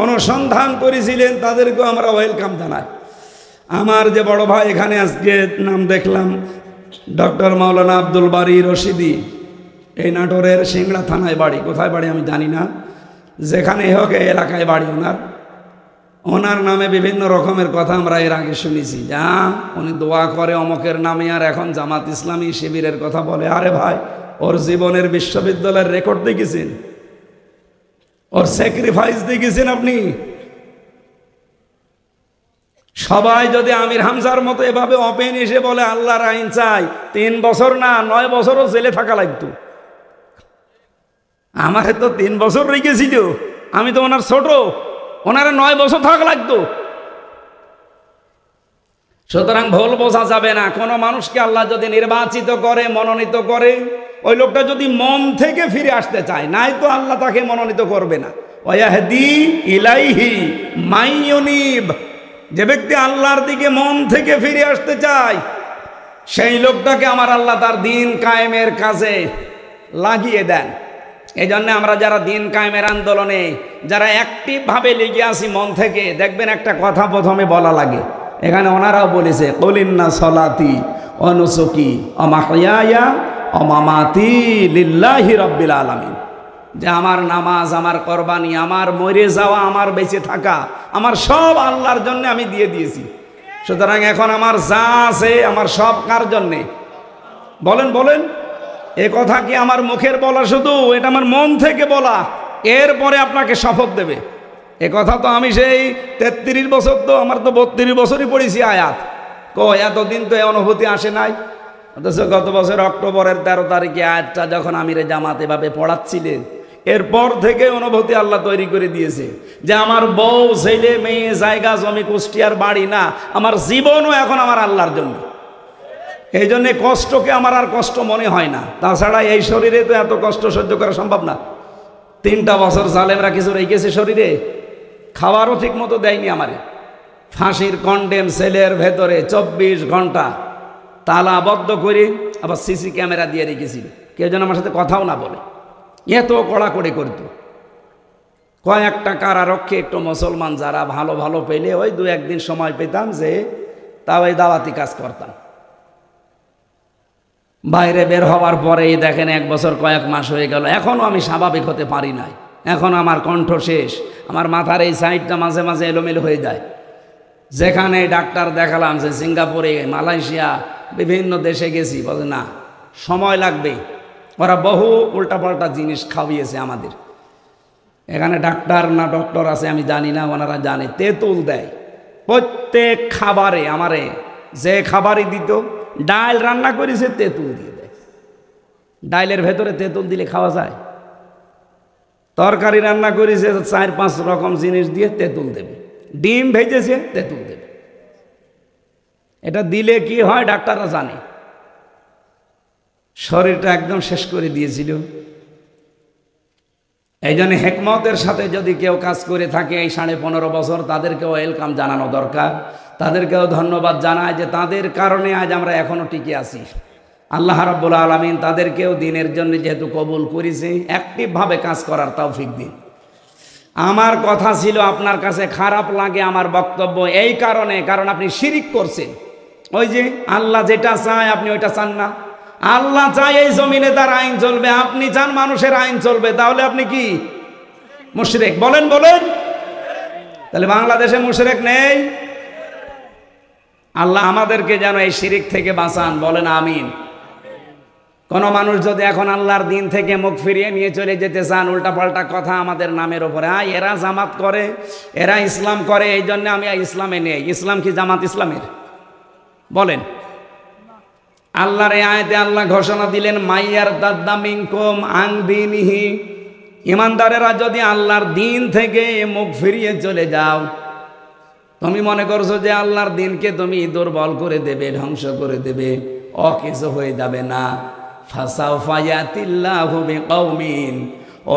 S1: অনুসন্ধান করেছিলেন, তাদেরকেও আমরা ওয়েলকাম জানাই। আমার যে বড় ভাই এখানে আজকে নাম দেখলাম, ডক্টর মাওলানা আব্দুল বারী রশিদি, এই নাটোরের সিংড়া থানায় বাড়ি, কোথায় বাড়ি আমি জানি না, যেখানে হোক এই এলাকায় বাড়ি ওনার নামে বিভিন্ন রকমের কথা আমরা এর আগে শুনেছি। যা উনি দোয়া করে অমকের নামে, আর এখন জামাত ইসলামী শিবিরের কথা বলে। আরে ভাই, ওর জীবনের বিশ্ববিদ্যালয়ের রেকর্ড দেখেছেন? ওর স্যাক্রিফাইস দেখেছেন আপনি? সবাই যদি আমির হামজার মতো এভাবে ওপেন এসে বলে আল্লাহর আইন চাই, 3 বছর না 9 বছরও জেলে থাকা লাগতো। আমার তো 3 বছর রেখেছিল, আমি তো ওনার ছোট, ওনারা 9 বছর থাকা লাগতো। সুতরাং ভুল বোঝা যাবে না। কোনো মানুষকে আল্লাহ যদি নির্বাচিত করে, মনোনীত করে, ওই লোকটা যদি মন থেকে ফিরে আসতে চায়, নাই তো আল্লাহ তাকে মনোনীত করবে না। ওয়াহদি ইলাইহি মাইয়ুনিব, যে ব্যক্তি আল্লাহর দিকে মন থেকে ফিরে আসতে চায়, সেই লোকটাকে আমার আল্লাহ তার দিন কায়েমের কাজে লাগিয়ে দেন। এই জন্য আমরা যারা দিন কায়েমের আন্দোলনে যারা অ্যাক্টিভভাবে লেগে আসি মন থেকে, দেখবেন একটা কথা প্রথমে বলা লাগে। এখানে ওনারাও বলেছে, কুলিন্না সলাতি ওয়া নুসুকি ওয়া মাহইয়ায়া ওয়া মামাতি লিল্লাহি রাব্বিল আলামিন, যে আমার নামাজ, আমার কোরবানি, আমার মরে যাওয়া, আমার বেঁচে থাকা, আমার সব আল্লাহর জন্য আমি দিয়ে দিয়েছি। সুতরাং এখন আমার যা আছে, আমার সব কার জন্যে? বলেন বলেন, এ কথা কি আমার মুখের বলা শুধু? এটা আমার মন থেকে বলা। এরপরে আপনাকে শপথ দেবে। এ কথা তো আমি সেই 33 বছর, তো আমার তো 32 বছরই পড়েছি আয়াত। এতদিন তো এই অনুভূতি আসে নাই। অথচ গত বছর অক্টোবরের 13 তারিখে আয়াতটা যখন আমিরে জামাত এভাবে পড়াচ্ছিলেন, এরপর থেকে অনুভূতি আল্লাহ তৈরি করে দিয়েছে যে আমার বউ, ছেলে, মেয়ে, জায়গা জমি, কুষ্টিয়ার বাড়ি না, আমার জীবনও এখন আমার আল্লাহর জন্য। এই জন্যে কষ্টকে আমার আর কষ্ট মনে হয় না। তাছাড়া এই শরীরে তো এত কষ্ট সহ্য করা সম্ভব না। 3টা বছর জালেমরা কিছু রেখেছে শরীরে, খাবারও ঠিক মতো দেয়নি আমারে। ফাঁসির কন্ডেম সেলের ভেতরে 24 ঘন্টা তালাবদ্ধ করে আবার সিসি ক্যামেরা দিয়ে রেখেছিল, কেউ যেন আমার সাথে কথাও না বলে, এত কড়াকড়ি করতো। কয়েকটা কারারক্ষে একটু মুসলমান যারা ভালো ভালো পেলে ওই 2-1 দিন সময় পেতাম, যে তাও এই দাওয়াতি কাজ করতাম। বাইরে বের হওয়ার পরেই দেখেন 1 বছর কয়েক মাস হয়ে গেল, এখনও আমি স্বাভাবিক হতে পারি নাই। এখন আমার কণ্ঠ শেষ, আমার মাথার এই সাইডটা মাঝে মাঝে এলোমেলো হয়ে যায়। যেখানে ডাক্তার দেখালাম, যে সিঙ্গাপুরে, মালয়েশিয়া, বিভিন্ন দেশে গেছি, বলে না সময় লাগবে, ওরা বহু উল্টাপাল্টা জিনিস খাওয়িয়েছে আমাদের। এখানে ডাক্তার না ডক্টর আছে আমি জানি না, ওনারা জানে, তেঁতুল দেয় প্রত্যেক খাবারে। আমারে যে খাবারই দিত, ডাল রান্না করেছে তেঁতুল দিয়ে দেয়। ডাইলের ভেতরে তেঁতুল দিলে খাওয়া যায়? তরকারি রান্না করেছে 4-5 রকম জিনিস দিয়ে তেঁতুল দেবে। ডিম ভেজেছে তেঁতুল দেবে। এটা দিলে কি হয় ডাক্তাররা জানে। শরীরটা একদম শেষ করে দিয়েছিল। এই জন্য হেকমতের সাথে যদি কেউ কাজ করে থাকে এই 15.5 বছর, তাদেরকেও ওয়েলকাম জানানো দরকার, তাদেরকেও ধন্যবাদ জানায় যে তাদের কারণে আজ আমরা এখনো টিকে আছি। আল্লাহ রাব্বুল আলামিন তাদেরকেও দিনের জন্য যেহেতু কবুল করেছে, অ্যাক্টিভভাবে কাজ করার তৌফিক দিন। আমার কথা ছিল আপনার কাছে খারাপ লাগে আমার বক্তব্য এই কারণে, কারণ আপনি শিরিক করছেন। ওই যে আল্লাহ যেটা চায় আপনি ওইটা চান না। আল্লাহ চায় এই জমিনে তার আইন চলবে, আপনি চান মানুষের আইন চলবে, তাহলে আপনি কি মুশরিক? বলেন বলেন। তাহলে বাংলাদেশে মুশরিক নেই? আল্লাহ আমাদেরকে যেন এই শিরিক থেকে বাঁচান, বলেন আমিন। কোন মানুষ যদি এখন আল্লাহর দিন থেকে মুখ ফিরিয়ে নিয়ে চলে যেতে চান, উল্টাপাল্টা কথা আমাদের নামের ওপরে, এরা জামাত করে, এরা ইসলাম করে, এই জন্য আমি ইসলামে নেই। ইসলাম কি জামাত ইসলামের? বলেন। আল্লাহর এই আয়াতে আল্লাহ ঘোষণা দিলেন, মাইয়ার দাদ্দামিনকুম আন দীনিহি, ইমানদারেরা যদি আল্লাহর দিন থেকে মুখ ফিরিয়ে চলে যাও, তুমি মনে করছো যে আল্লাহর দিনকে তুমি দুর্বল করে দেবে, ধ্বংস করে দেবে, অকিছু হয়ে যাবে না। ফাসাউফা ইয়াতিল্লাহু বিকওমিন,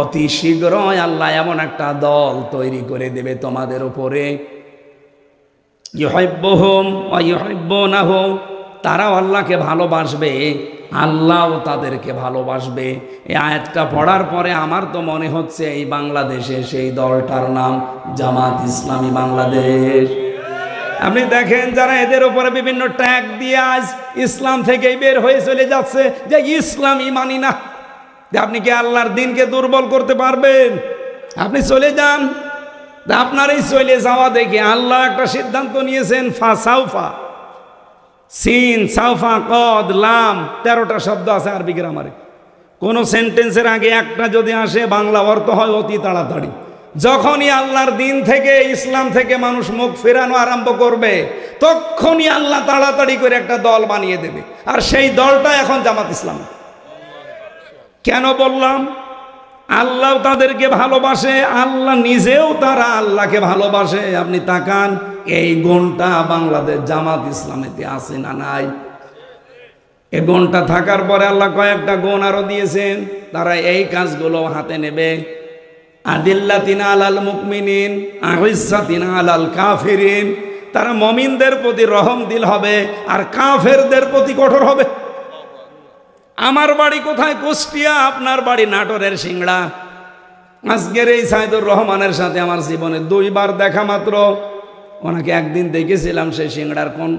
S1: অতি শীঘ্রই আল্লাহ এমন একটা দল তৈরি করে দেবে তোমাদের উপরে, ইউহিব্বুহুম ওয়া ইউহিব্বুনাহু, তারাও আল্লাহকে ভালোবাসবে, আল্লাহও তাদেরকে ভালোবাসবে। এই আয়াতটা পড়ার পরে আমার তো মনে হচ্ছে এই বাংলাদেশে সেই দলটার নাম জামাত ইসলামী বাংলাদেশ। আপনি দেখেন যারা এদের উপরে বিভিন্ন ট্যাগ দিয়ে আজ ইসলাম থেকেই বের হয়ে চলে যাচ্ছে, যে ইসলামই মানি না। আপনি কি আল্লাহর দিনকে দুর্বল করতে পারবেন? আপনি চলে যান। আপনার এই চলে যাওয়া দেখে আল্লাহ একটা সিদ্ধান্ত নিয়েছেন, ফাসাউফা, সিন সাউফা কদ লাম, 13টা শব্দ আছে আরবি গ্রামারে। কোন সেন্টেন্সের আগে একটা যদি আসে বাংলা অর্থ হয় অতি তাড়াতাড়ি। যখনই আল্লাহর দিন থেকে, ইসলাম থেকে মানুষ মুখ ফেরানো আরম্ভ করবে, তখনই আল্লাহ তাড়াতাড়ি করে একটা দল বানিয়ে দেবে, আর সেই দলটা এখন জামাত ইসলাম। কেন বললাম? আল্লাহ তাদেরকে ভালোবাসে, আল্লাহ নিজেও তারা আল্লাহকে ভালোবাসে। আপনি তাকান, এই গুণটা বাংলাদেশ জামাত ইসলামেতে আছে না নাই? এই গুণটা থাকার পরে আল্লাহ কয়েকটা গুণ আরো দিয়েছেন, তারা এই কাজগুলো হাতে নেবে। আদিল্লাতিনা আলাল মুমিনিন আইজ্জাতিনা আলাল কাফিরিন, তারা মুমিনদের প্রতি রহম দিল হবে আর কাফেরদের প্রতি কঠোর হবে। আমার বাড়ি কোথায়? কুষ্টিয়া, আপনার বাড়ি নাটোরের সিংড়া। আজকের এই সাইদুর রহমানের সাথে আমার জীবনে 2 বার দেখা মাত্র। ওনাকে একদিন দেখেছিলাম সেই সিংড়ার কোন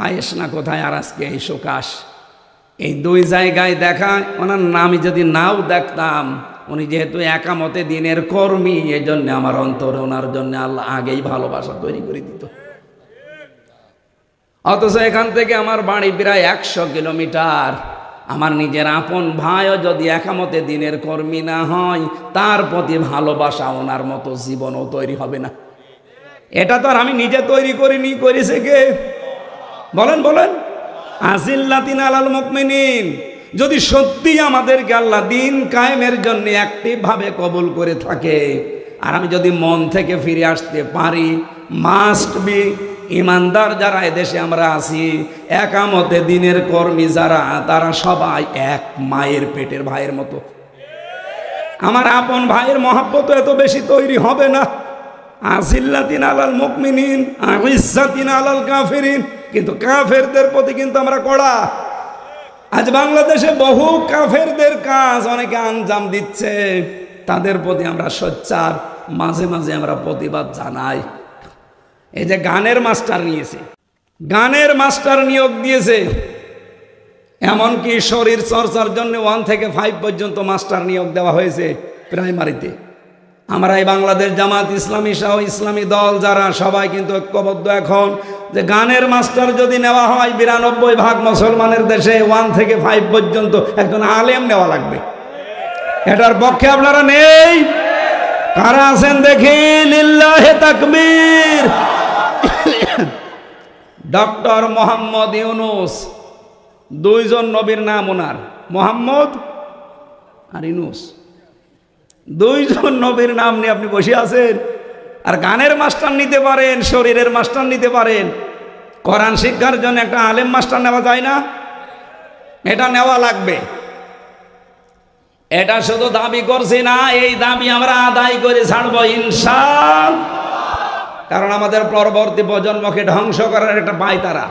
S1: আয়েস না কোথায়, আর আজকে এই সুকাশ। এই 2 জায়গায় দেখা। ওনার নাম যদি নাও দেখতাম, উনি যেহেতু একামতে দিনের কর্মী, এই জন্য আমার অন্তরে ওনার জন্য আল্লাহ আগেই ভালোবাসা তৈরি করে দিত। অথচ এখান থেকে আমার বাড়ি প্রায় 100 কিলোমিটার। আমার নিজের আপন ভাইও যদি একামতে দিনের কর্মী না হয়, তার প্রতি ভালোবাসা ওনার মতো জীবনও তৈরি হবে না। এটা তো আর আমি নিজে তৈরি করিনি, করেছে কে? বলেন বলেন। আজিল্লাতিন আলাল মুমিনিন, যদি সত্যি আমাদেরকে আল্লাহ দিন কায়েমের জন্য অ্যাক্টিভ ভাবে কবুল করে থাকে, আর আমি যদি মন থেকে ফিরে আসতে পারি, মাস্ট বি ইমানদার যারা এদেশে আমরা আছি, একামতে দিনের কর্মী যারা, তারা সবাই এক মায়ের পেটের ভাইয়ের মতো। আমার আপন ভাইয়ের মহব্বত এত বেশি তৈরি হবে না। আজিল্লাতিন আলাল মুমিনিন আইজ্জাতিন আলাল কাফিরিন, কিন্তু কাফেরদের প্রতি কিন্তু আমরা কড়া। আজ বাংলাদেশে বহু কাফেরদের কাজ অনেকে আঞ্জাম দিচ্ছে, তাদের প্রতি আমরা সোচ্চার, মাঝে মাঝে আমরা প্রতিবাদ জানাই। এই যে গানের মাস্টার নিয়েছে, গানের মাস্টার নিয়োগ দিয়েছে, এমনকি শরীর চর্চার জন্য 1 থেকে 5 পর্যন্ত মাস্টার নিয়োগ দেওয়া হয়েছে প্রাইমারিতে। আমরা এই বাংলাদেশ জামাত ইসলামী সহ ইসলামী দল যারা, সবাই কিন্তু ঐক্যবদ্ধ এখন যে গানের মাস্টার যদি নেওয়া হয়, 92% মুসলমানের দেশে 1 থেকে 5 পর্যন্ত একজন আলেম নেওয়া লাগবে। এটার পক্ষে আপনারা নেই? কারা আছেন দেখি? লিল্লাহে তাকবীর। ডক্টর মোহাম্মদ ইউনুস, 2 জন নবীর নাম ওনার, মোহাম্মদ আর ইউনুস, 2 জন নবীর নাম নিয়ে আপনি বসে আছেন। আর গানের মাস্টার নিতে পারেন, শরীরের মাস্টার নিতে পারেন, কোরআন শিক্ষার জন্য একটা আলেম মাস্টার নেওয়া যায় না? এটা নেওয়া লাগবে। এটা শুধু দাবি করছি না, এই দাবি আমরা আদায় করে ছাড়বো ইনশাআল্লাহ। কারণ আমাদের পরবর্তী প্রজন্মকে ধ্বংস করার একটা পায় তারা।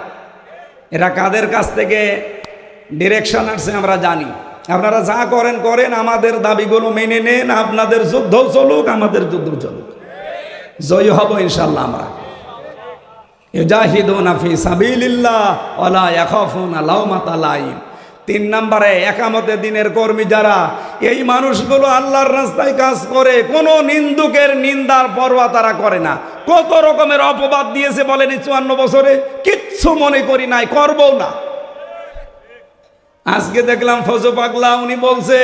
S1: এরা কাদের কাছ থেকে ডিরেকশন আসছে আমরা জানি। আপনারা যা করেন করেন, আমাদের দাবিগুলো মেনে নেন, আপনাদের যুদ্ধ চলুক, আমাদের যুদ্ধ চলুক, জয় হব ইনশাআল্লাহ। আমরা ইউজাহিদুনা ফি সাবিলিল্লাহ ওয়ালা ইয়াখাফুনা লাওমাতা লাইম। 3 নম্বরে একামতে দিনের কর্মী যারা, এই মানুষগুলো আল্লাহর রাস্তায় কাজ করে, কোনো নিন্দুকের নিন্দার পরোয়া তারা করে না। কত রকমের অপবাদ দিয়েছে বলেন 54 বছরে, কিচ্ছু মনে করি নাই, করবো না। আজকে দেখলাম ফজু পাগলা, উনি বলছে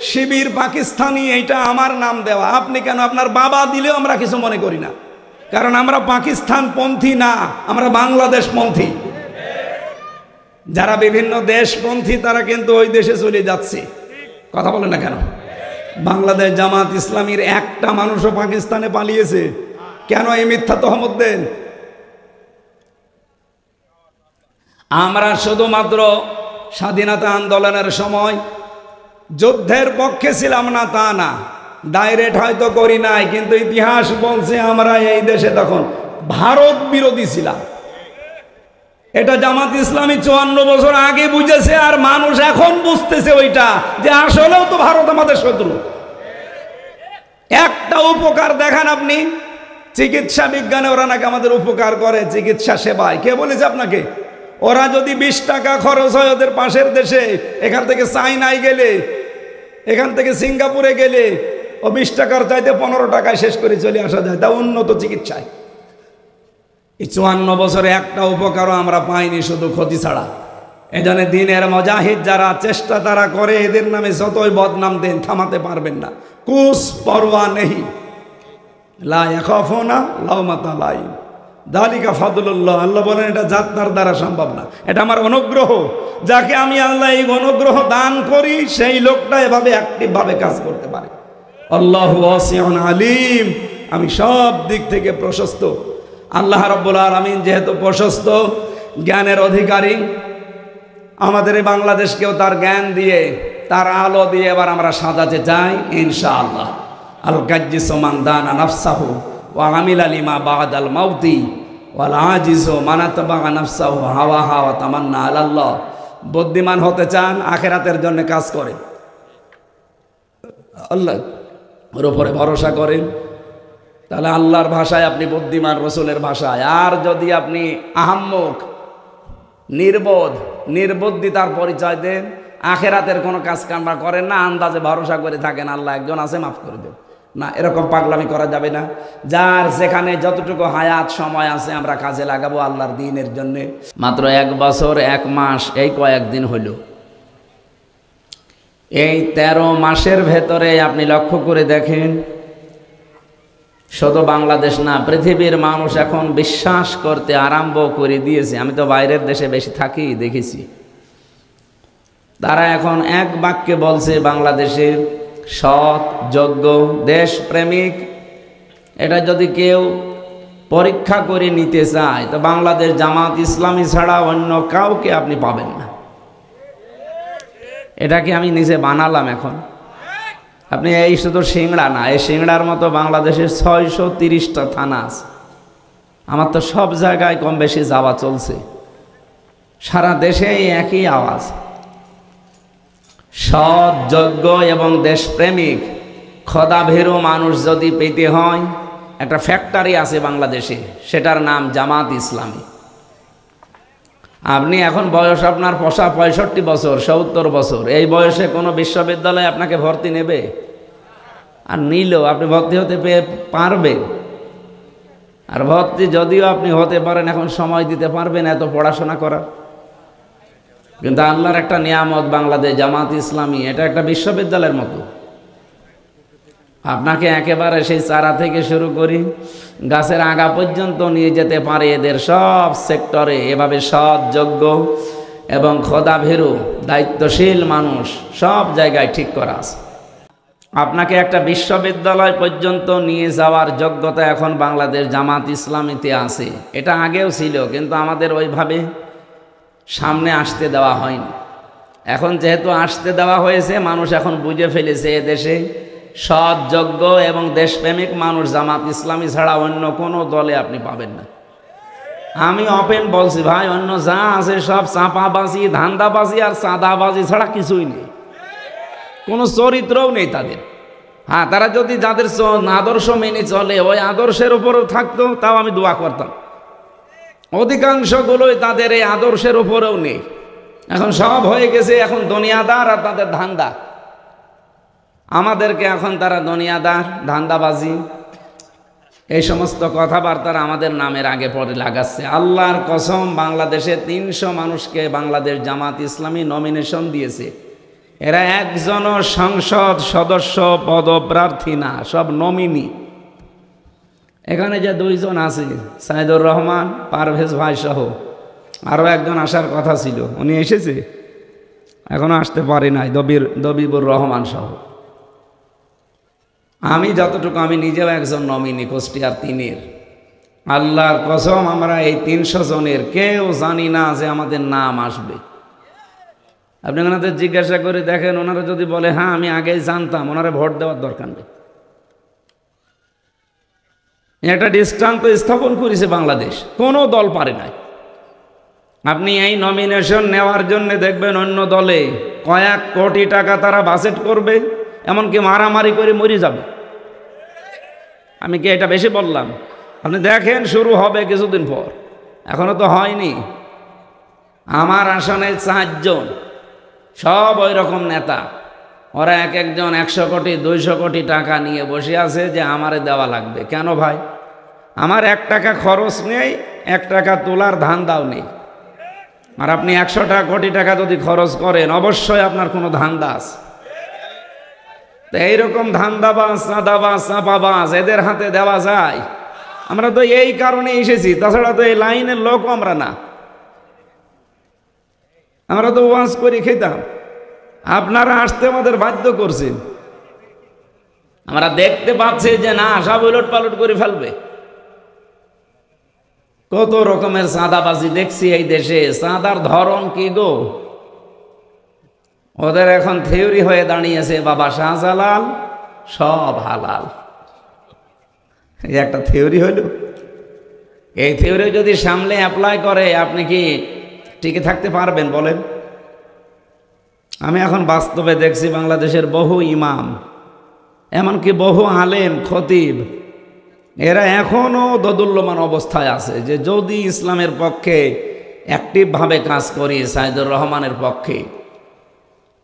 S1: শিবির পাকিস্তানি, এইটা আমার নাম দেওয়া। আপনি কেন? আপনার বাবা দিলেও আমরা কিছু মনে করি না, কারণ আমরা পাকিস্তান পন্থী না, আমরা বাংলাদেশ পন্থী। যারা বিভিন্ন দেশপন্থী তারা কিন্তু ওই দেশে চলে যাচ্ছে। কথা বলেন না কেন? বাংলাদেশ জামাত ইসলামীর একটা মানুষও পাকিস্তানে পালিয়েছে কেন? এই মিথ্যা তহমত দেন। আমরা শুধুমাত্র স্বাধীনতা আন্দোলনের সময় যুদ্ধের পক্ষে ছিলাম না তা না, ডাইরেক্ট হয়তো করি নাই, কিন্তু ইতিহাস বলছে আমরা এই দেশে তখন ভারত বিরোধী ছিলাম। এটা জামাত ইসলামী 54 বছর আগে বুঝেছে, আর মানুষ এখন বুঝতেছে ওইটা, যে আসলেও তো ভারত আমাদের শত্রু। একটা উপকার দেখান আপনি, চিকিৎসা বিজ্ঞানে ওরা নাকি আমাদের উপকার করে, চিকিৎসা সেবায়। কে বলেছে আপনাকে? ওরা যদি 20 টাকা খরচ হয় ওদের পাশের দেশে, এখান থেকে চাইনায় গেলে, এখান থেকে সিঙ্গাপুরে গেলে, ও 20 টাকার চাইতে 15 টাকায় শেষ করে চলে আসা যায়, তা উন্নত চিকিৎসায়। এই 54 বছরে একটা উপকারও আমরা পাইনি, শুধু ক্ষতি ছাড়া। এজন্য দিনের মুজাহিদ যারা, চেষ্টা তারা করে, এদের নামে যতই বদনাম দেন থামাতে পারবেন না। কুছ পরোয়া নেই, লা ইয়াখাফুনা লাওমাতা লাইম, যালিকা ফাদলুল্লাহ। আল্লাহ বলেন এটা জাতনার দ্বারা সম্ভব না, এটা আমার অনুগ্রহ। যাকে আমি আল্লাহ এই অনুগ্রহ দান করি, সেই লোকটা এভাবে অ্যাক্টিভ ভাবে কাজ করতে পারে। আল্লাহু ওয়াসিউন আলিম, আমি সব দিক থেকে প্রশস্ত। আল্লাহ রাব্বুল আলামিন যেহেতু প্রশস্ত জ্ঞানের অধিকারী, আমাদের এই বাংলাদেশকেও তার জ্ঞান দিয়ে, তার আলো দিয়ে এবার আমরা সাজাতে চাই ইনশাআল্লাহ। আল গাজ্জিসু মান দানা নাফসাহু ওয়া আমিলা লিমা বাদাল মাউতি ওয়াল আজিজু মান আতবা নাফসাহু হাওয়াহা ওয়া তামান্না আলাল্লাহ। বুদ্ধিমান হতে চান, আখিরাতের জন্য কাজ করেন, আল্লাহর উপরে ভরসা করেন, তাহলে আল্লাহর ভাষায় আপনি বুদ্ধিমান, রসুলের ভাষায়। আর যদি আপনি আহাম্মক, নির্বোধ, নির্বুদ্ধিতার পরিচয় দেন, আখেরাতের কোনো কাজ কামরা করেন না, আন্দাজে ভরসা করে থাকেন আল্লাহ একজন আছে মাফ করে দেন, না, এরকম পাগলামি করা যাবে না। যার যেখানে যতটুকু হায়াত সময় আছে আমরা কাজে লাগাবো আল্লাহর দ্বীনের জন্য। মাত্র 1 বছর 1 মাস, এই কয়েকদিন হইল, এই 13 মাসের ভেতরে আপনি লক্ষ্য করে দেখেন, শুধু বাংলাদেশ না, পৃথিবীর মানুষ এখন বিশ্বাস করতে আরম্ভ করে দিয়েছে। আমি তো বাইরের দেশে বেশি থাকি, দেখেছি, তারা এখন এক বাক্যে বলছে বাংলাদেশের সৎ, যোগ্য, দেশপ্রেমিক। এটা যদি কেউ পরীক্ষা করে নিতে চায়, তো বাংলাদেশ জামাত ইসলামী ছাড়া অন্য কাউকে আপনি পাবেন না। এটা কি আমি নিজে বানালাম এখন? আপনি এই শুধু সিংড়া না, এই সিংড়ার মতো বাংলাদেশের 630টা থানা আছে। আমার তো সব জায়গায় কম বেশি যাওয়া চলছে, সারা দেশে একই আওয়াজ। সৎ, যোগ্য এবং দেশপ্রেমিক খোদাভীরু মানুষ যদি পেতে হয়, একটা ফ্যাক্টরি আছে বাংলাদেশে, সেটার নাম জামাত ইসলামী। আপনি এখন বয়স আপনার 65 বছর, 70 বছর, এই বয়সে কোনো বিশ্ববিদ্যালয়ে আপনাকে ভর্তি নেবে? আর নিলেও আপনি ভর্তি হতে পারবেন? আর ভর্তি যদিও আপনি হতে পারেন, এখন সময় দিতে পারবেন এত পড়াশোনা করার? কিন্তু আল্লাহর একটা নিয়ামত বাংলাদেশ জামাত ইসলামী, এটা একটা বিশ্ববিদ্যালয়ের মতো। আপনাকে একেবারে সেই চারা থেকে শুরু করি গাছের আগা পর্যন্ত নিয়ে যেতে পারে এদের সব সেক্টরে। এভাবে সৎ, যোগ্য এবং খোদাভীরু দায়িত্বশীল মানুষ সব জায়গায় ঠিক করা আছে। আপনাকে একটা বিশ্ববিদ্যালয় পর্যন্ত নিয়ে যাওয়ার যোগ্যতা এখন বাংলাদেশ জামাত ইসলামীতে আছে। এটা আগেও ছিল, কিন্তু আমাদের ওইভাবে সামনে আসতে দেওয়া হয়নি। এখন যেহেতু আসতে দেওয়া হয়েছে, মানুষ এখন বুঝে ফেলেছে এদেশে সৎ, যোগ্য এবং দেশপ্রেমিক মানুষ জামাত ইসলামী ছাড়া অন্য কোনো দলে আপনি পাবেন না। আমি ওপেন বলছি ভাই, অন্য যা আছে সব চাপাবাজি, ধান্দাবাজি আর চাঁদাবাজি ছাড়া কিছুই নেই, কোনো চরিত্রও নেই তাদের। হ্যাঁ, তারা যদি যাদের আদর্শ মেনে চলে, ওই আদর্শের উপরেও থাকতো, তাও আমি দোয়া করতাম। অধিকাংশগুলোই তাদের এই আদর্শের উপরেও নেই। এখন সব হয়ে গেছে এখন দুনিয়াদার আর তাদের ধান্দা। আমাদেরকে এখন তারা দুনিয়াদার, ধান্দাবাজি, এই সমস্ত কথাবার্তার আমাদের নামের আগে পরে লাগাচ্ছে। আল্লাহর কসম, বাংলাদেশে 300 মানুষকে বাংলাদেশ জামাত ইসলামী নমিনেশন দিয়েছে। এরা একজনও সংসদ সদস্য পদপ্রার্থী না, সব নমিনি। এখানে যে 2 জন আছে, সাইদুর রহমান, পারভেজ ভাই সহ আরও একজন আসার কথা ছিল, উনি এসেছে, এখনো আসতে পারে নাই, দবিবুর রহমান সহ। আমি যতটুকু, আমি নিজেও একজন নমিনি কুষ্টিয়ার 3-এর। আল্লাহর কসম, আমরা এই 300 জনের কেউ জানি না যে আমাদের নাম আসবে। আপনি ওনাদের জিজ্ঞাসা করে দেখেন, ওনারা যদি বলে হ্যাঁ আমি আগেই জানতাম, ওনারা ভোট দেওয়ার দরকার নেই। একটা দৃষ্টান্ত স্থাপন করেছে বাংলাদেশ, কোনো দল পারে নাই। আপনি এই নমিনেশন নেওয়ার জন্য দেখবেন অন্য দলে কয়েক কোটি টাকা তারা বাজেট করবে, এমনকি মারামারি করে মরে যাবে। আমি কি এটা বেশি বললাম? আপনি দেখেন, শুরু হবে কিছুদিন পর, এখনো তো হয়নি। আমার আসনে 4 জন, সব ওই রকম নেতা। ওরা এক একজন 100 কোটি 200 কোটি টাকা নিয়ে বসে আছে যে আমারে দেওয়া লাগবে। কেন ভাই? আমার 1 টাকা খরচ নেই, 1 টাকা তোলার ধান্দাও নেই। আর আপনি 100 কোটি টাকা যদি খরচ করেন, অবশ্যই আপনার কোনো ধান্দা আছে। তো এইরকম ধান্দাবাজ, চাঁদাবাজ, চাপাবাজ এদের হাতে দেওয়া যায়? আমরা তো এই কারণে এসেছি, তাছাড়া তো এই লাইনের লোক আমরা না। আমরা তো ওয়াজ করে খেতাম, আপনারা আসতে আমাদের বাধ্য করছেন। আমরা দেখতে পাচ্ছি যে না, সব উলট পালট করে ফেলবে। কত রকমের চাঁদাবাজি দেখছি এই দেশে। চাঁদার ধরন কি গো! ওদের এখন থিওরি হয়ে দাঁড়িয়েছে, বাবা শাহজালাল সব হালাল। এই একটা থিওরি হইল। এই থিওরি যদি সামনে অ্যাপ্লাই করে, আপনি কি টিকে থাকতে পারবেন বলেন? আমি এখন বাস্তবে দেখছি বাংলাদেশের বহু ইমাম, এমনকি বহু আলেম, খতিব, এরা এখনও দোদুল্যমান অবস্থায় আছে যে যদি ইসলামের পক্ষে অ্যাক্টিভভাবে কাজ করি, সাইদুর রহমানের পক্ষে,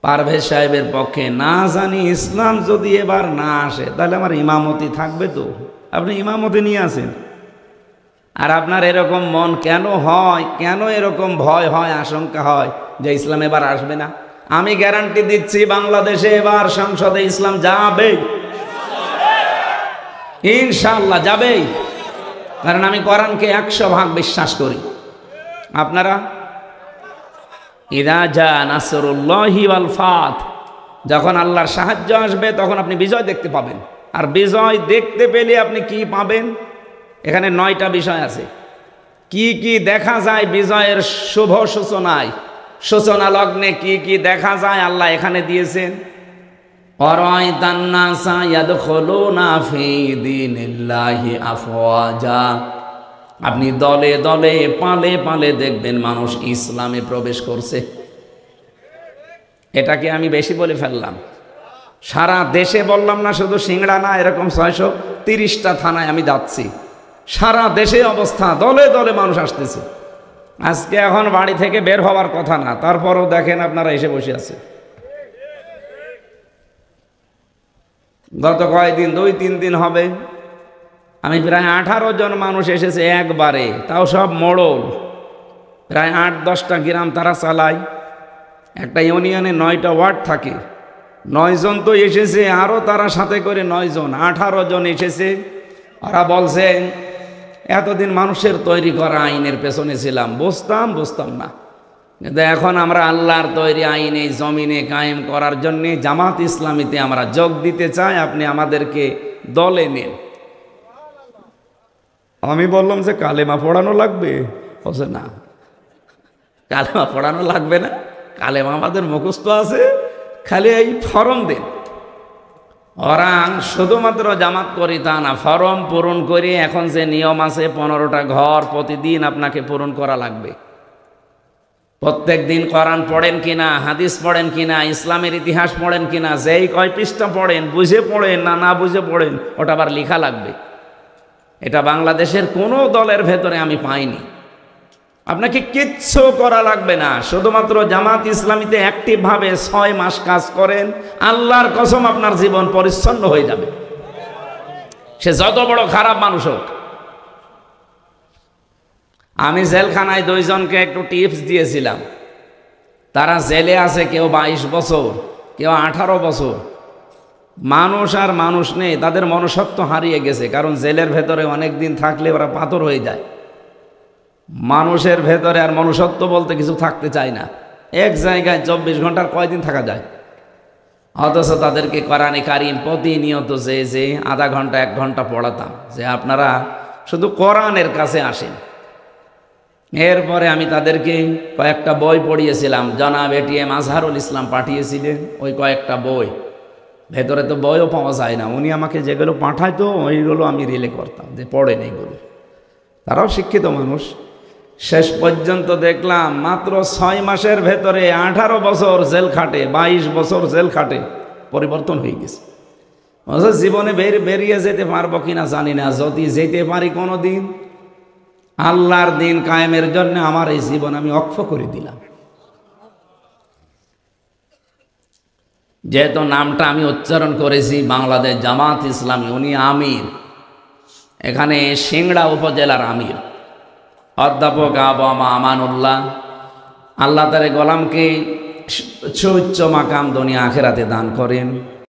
S1: পারভেজ সাহেবের পক্ষে, না জানি ইসলাম যদি এবার না আসে তাহলে আমার ইমামতি থাকবে তো? আপনি ইমামতি নিয়ে আসেন। আর আপনার এরকম মন কেন হয়, কেন এরকম ভয় হয়, আশঙ্কা হয় যে ইসলাম এবার আসবে না? আমি গ্যারান্টি দিচ্ছি, বাংলাদেশে এবার সংসদে ইসলাম যাবে, ইনশাআল্লাহ যাবেই। কারণ আমি কোরআনকে 100% বিশ্বাস করি। আপনারা ইযা জা নাসরুল্লাহি ওয়াল ফাত, যখন আল্লাহর সাহায্য আসবে তখন আপনি বিজয় দেখতে পাবেন। আর বিজয় দেখতে পেলে আপনি কি পাবেন? এখানে 9টা বিষয় আছে। কি কি দেখা যায় বিজয়ের শুভ সূচনায়, সূচনা লগ্নে কি কি দেখা যায় আল্লাহ এখানে দিয়েছেন। অরায়তান নাসা ইয়াদখুলুনা ফি দীনিল্লাহি আফওয়াজা, আপনি দলে দলে পালে পালে দেখবেন মানুষ ইসলামে প্রবেশ করছে। এটাকে আমি বেশি বলে ফেললাম? সারা দেশে বললাম না, শুধু সিংড়া না, এরকম 630টা থানায় আমি যাচ্ছি। সারা দেশে অবস্থা, দলে দলে মানুষ আসতেছে। আজকে এখন বাড়ি থেকে বের হওয়ার কথা না, তারপরও দেখেন আপনারা এসে বসে আছে। গত কয়েকদিন 2-3 দিন হবে আমি প্রায় 18 জন মানুষ এসেছে একবারে, তাও সব মোড়ল, প্রায় 8-10টা গ্রাম তারা চালায়। একটা ইউনিয়নে 9টা ওয়ার্ড থাকে, 9 জন তো এসেছে, আরও তারা সাথে করে 9 জন, 18 জন এসেছে। ওরা বলছে এতদিন মানুষের তৈরি করা আইনের পেছনে ছিলাম, বুঝতাম না, কিন্তু এখন আমরা আল্লাহর তৈরি আইন এই জমিনে কায়েম করার জন্য জামাত ইসলামীতে আমরা যোগ দিতে চাই, আপনি আমাদেরকে দলে নিন। আমি বললাম যে কালেমা পড়ানো লাগবে? বলছে না, কালেমা পড়ানো লাগবে না, কালেমা আমাদের মুখস্থ আছে, খালি এই ফরম দিন। ওরা শুধুমাত্র জামাত করি তা না, ফরম পূরণ করে এখন যে নিয়ম আছে 15টা ঘর প্রতিদিন আপনাকে পূরণ করা লাগবে। প্রত্যেক দিন কোরআন পড়েন কিনা, হাদিস পড়েন কিনা, ইসলামের ইতিহাস পড়েন কিনা, যেই কয় পৃষ্ঠা পড়েন, বুঝে পড়েন না না বুঝে পড়েন, ওটা আবার লেখা লাগবে। এটা বাংলাদেশের কোনো দলের ভেতরে আমি পাইনি। আপনাকে কিচ্ছু করা লাগবে না, শুধুমাত্র জামাত ইসলামীতে অ্যাক্টিভভাবে 6 মাস কাজ করেন, আল্লাহর কসম আপনার জীবন পরিচ্ছন্ন হয়ে যাবে, সে যত বড় খারাপ মানুষ হোক। আমি জেলখানায় 2 জনকে একটু টিপস দিয়েছিলাম, তারা জেলে আছে, কেউ 22 বছর, কেউ 18 বছর। মানুষ আর মানুষ নেই, তাদের মনুষ্যত্ব হারিয়ে গেছে, কারণ জেলের ভেতরে অনেক দিন থাকলে ওরা পাথর হয়ে যায়। মানুষের ভেতরে আর মনুষ্যত্ব বলতে কিছু থাকতে চায় না। এক জায়গায় 24 ঘন্টার কয়দিন থাকা যায়? অথচ তাদেরকে কোরআনে কারিম প্রতিনিয়ত যে আধা ঘন্টা 1 ঘন্টা পড়াতাম, যে আপনারা শুধু কোরআনের কাছে আসেন। এরপরে আমি তাদেরকে কয়েকটা বই পড়িয়েছিলাম, জনাব এটিএম আজহারুল ইসলাম পাঠিয়েছিলেন ওই কয়েকটা বই। ভেতরে তো বইও পাওয়া যায় না, উনি আমাকে যেগুলো পাঠাইতো ওইগুলো আমি রিলে করতাম, যে পড়েন এইগুলো। তারাও শিক্ষিত মানুষ। শেষ পর্যন্ত দেখলাম মাত্র 6 মাসের ভেতরে 18 বছর জেল খাটে, 22 বছর জেল খাটে, পরিবর্তন হয়ে গেছে। অথচ জীবনে বেরিয়ে যেতে পারবো কিনা জানি না। যদি যেতে পারি কোনো দিন, আল্লাহর দিন কায়েমের জন্য আমার এই জীবন আমি অক্ষ করে দিলাম। যেহেতু নামটা আমি উচ্চারণ করেছি, বাংলাদেশ জামাত ইসলামী, উনি আমির, এখানে সিংড়া উপজেলার আমির অধ্যাপক আবু আমানুল্লাহ। আল্লাহ তার গোলামকে সুউচ্চ মাকাম দুনিয়া আখেরাতে দান করেন।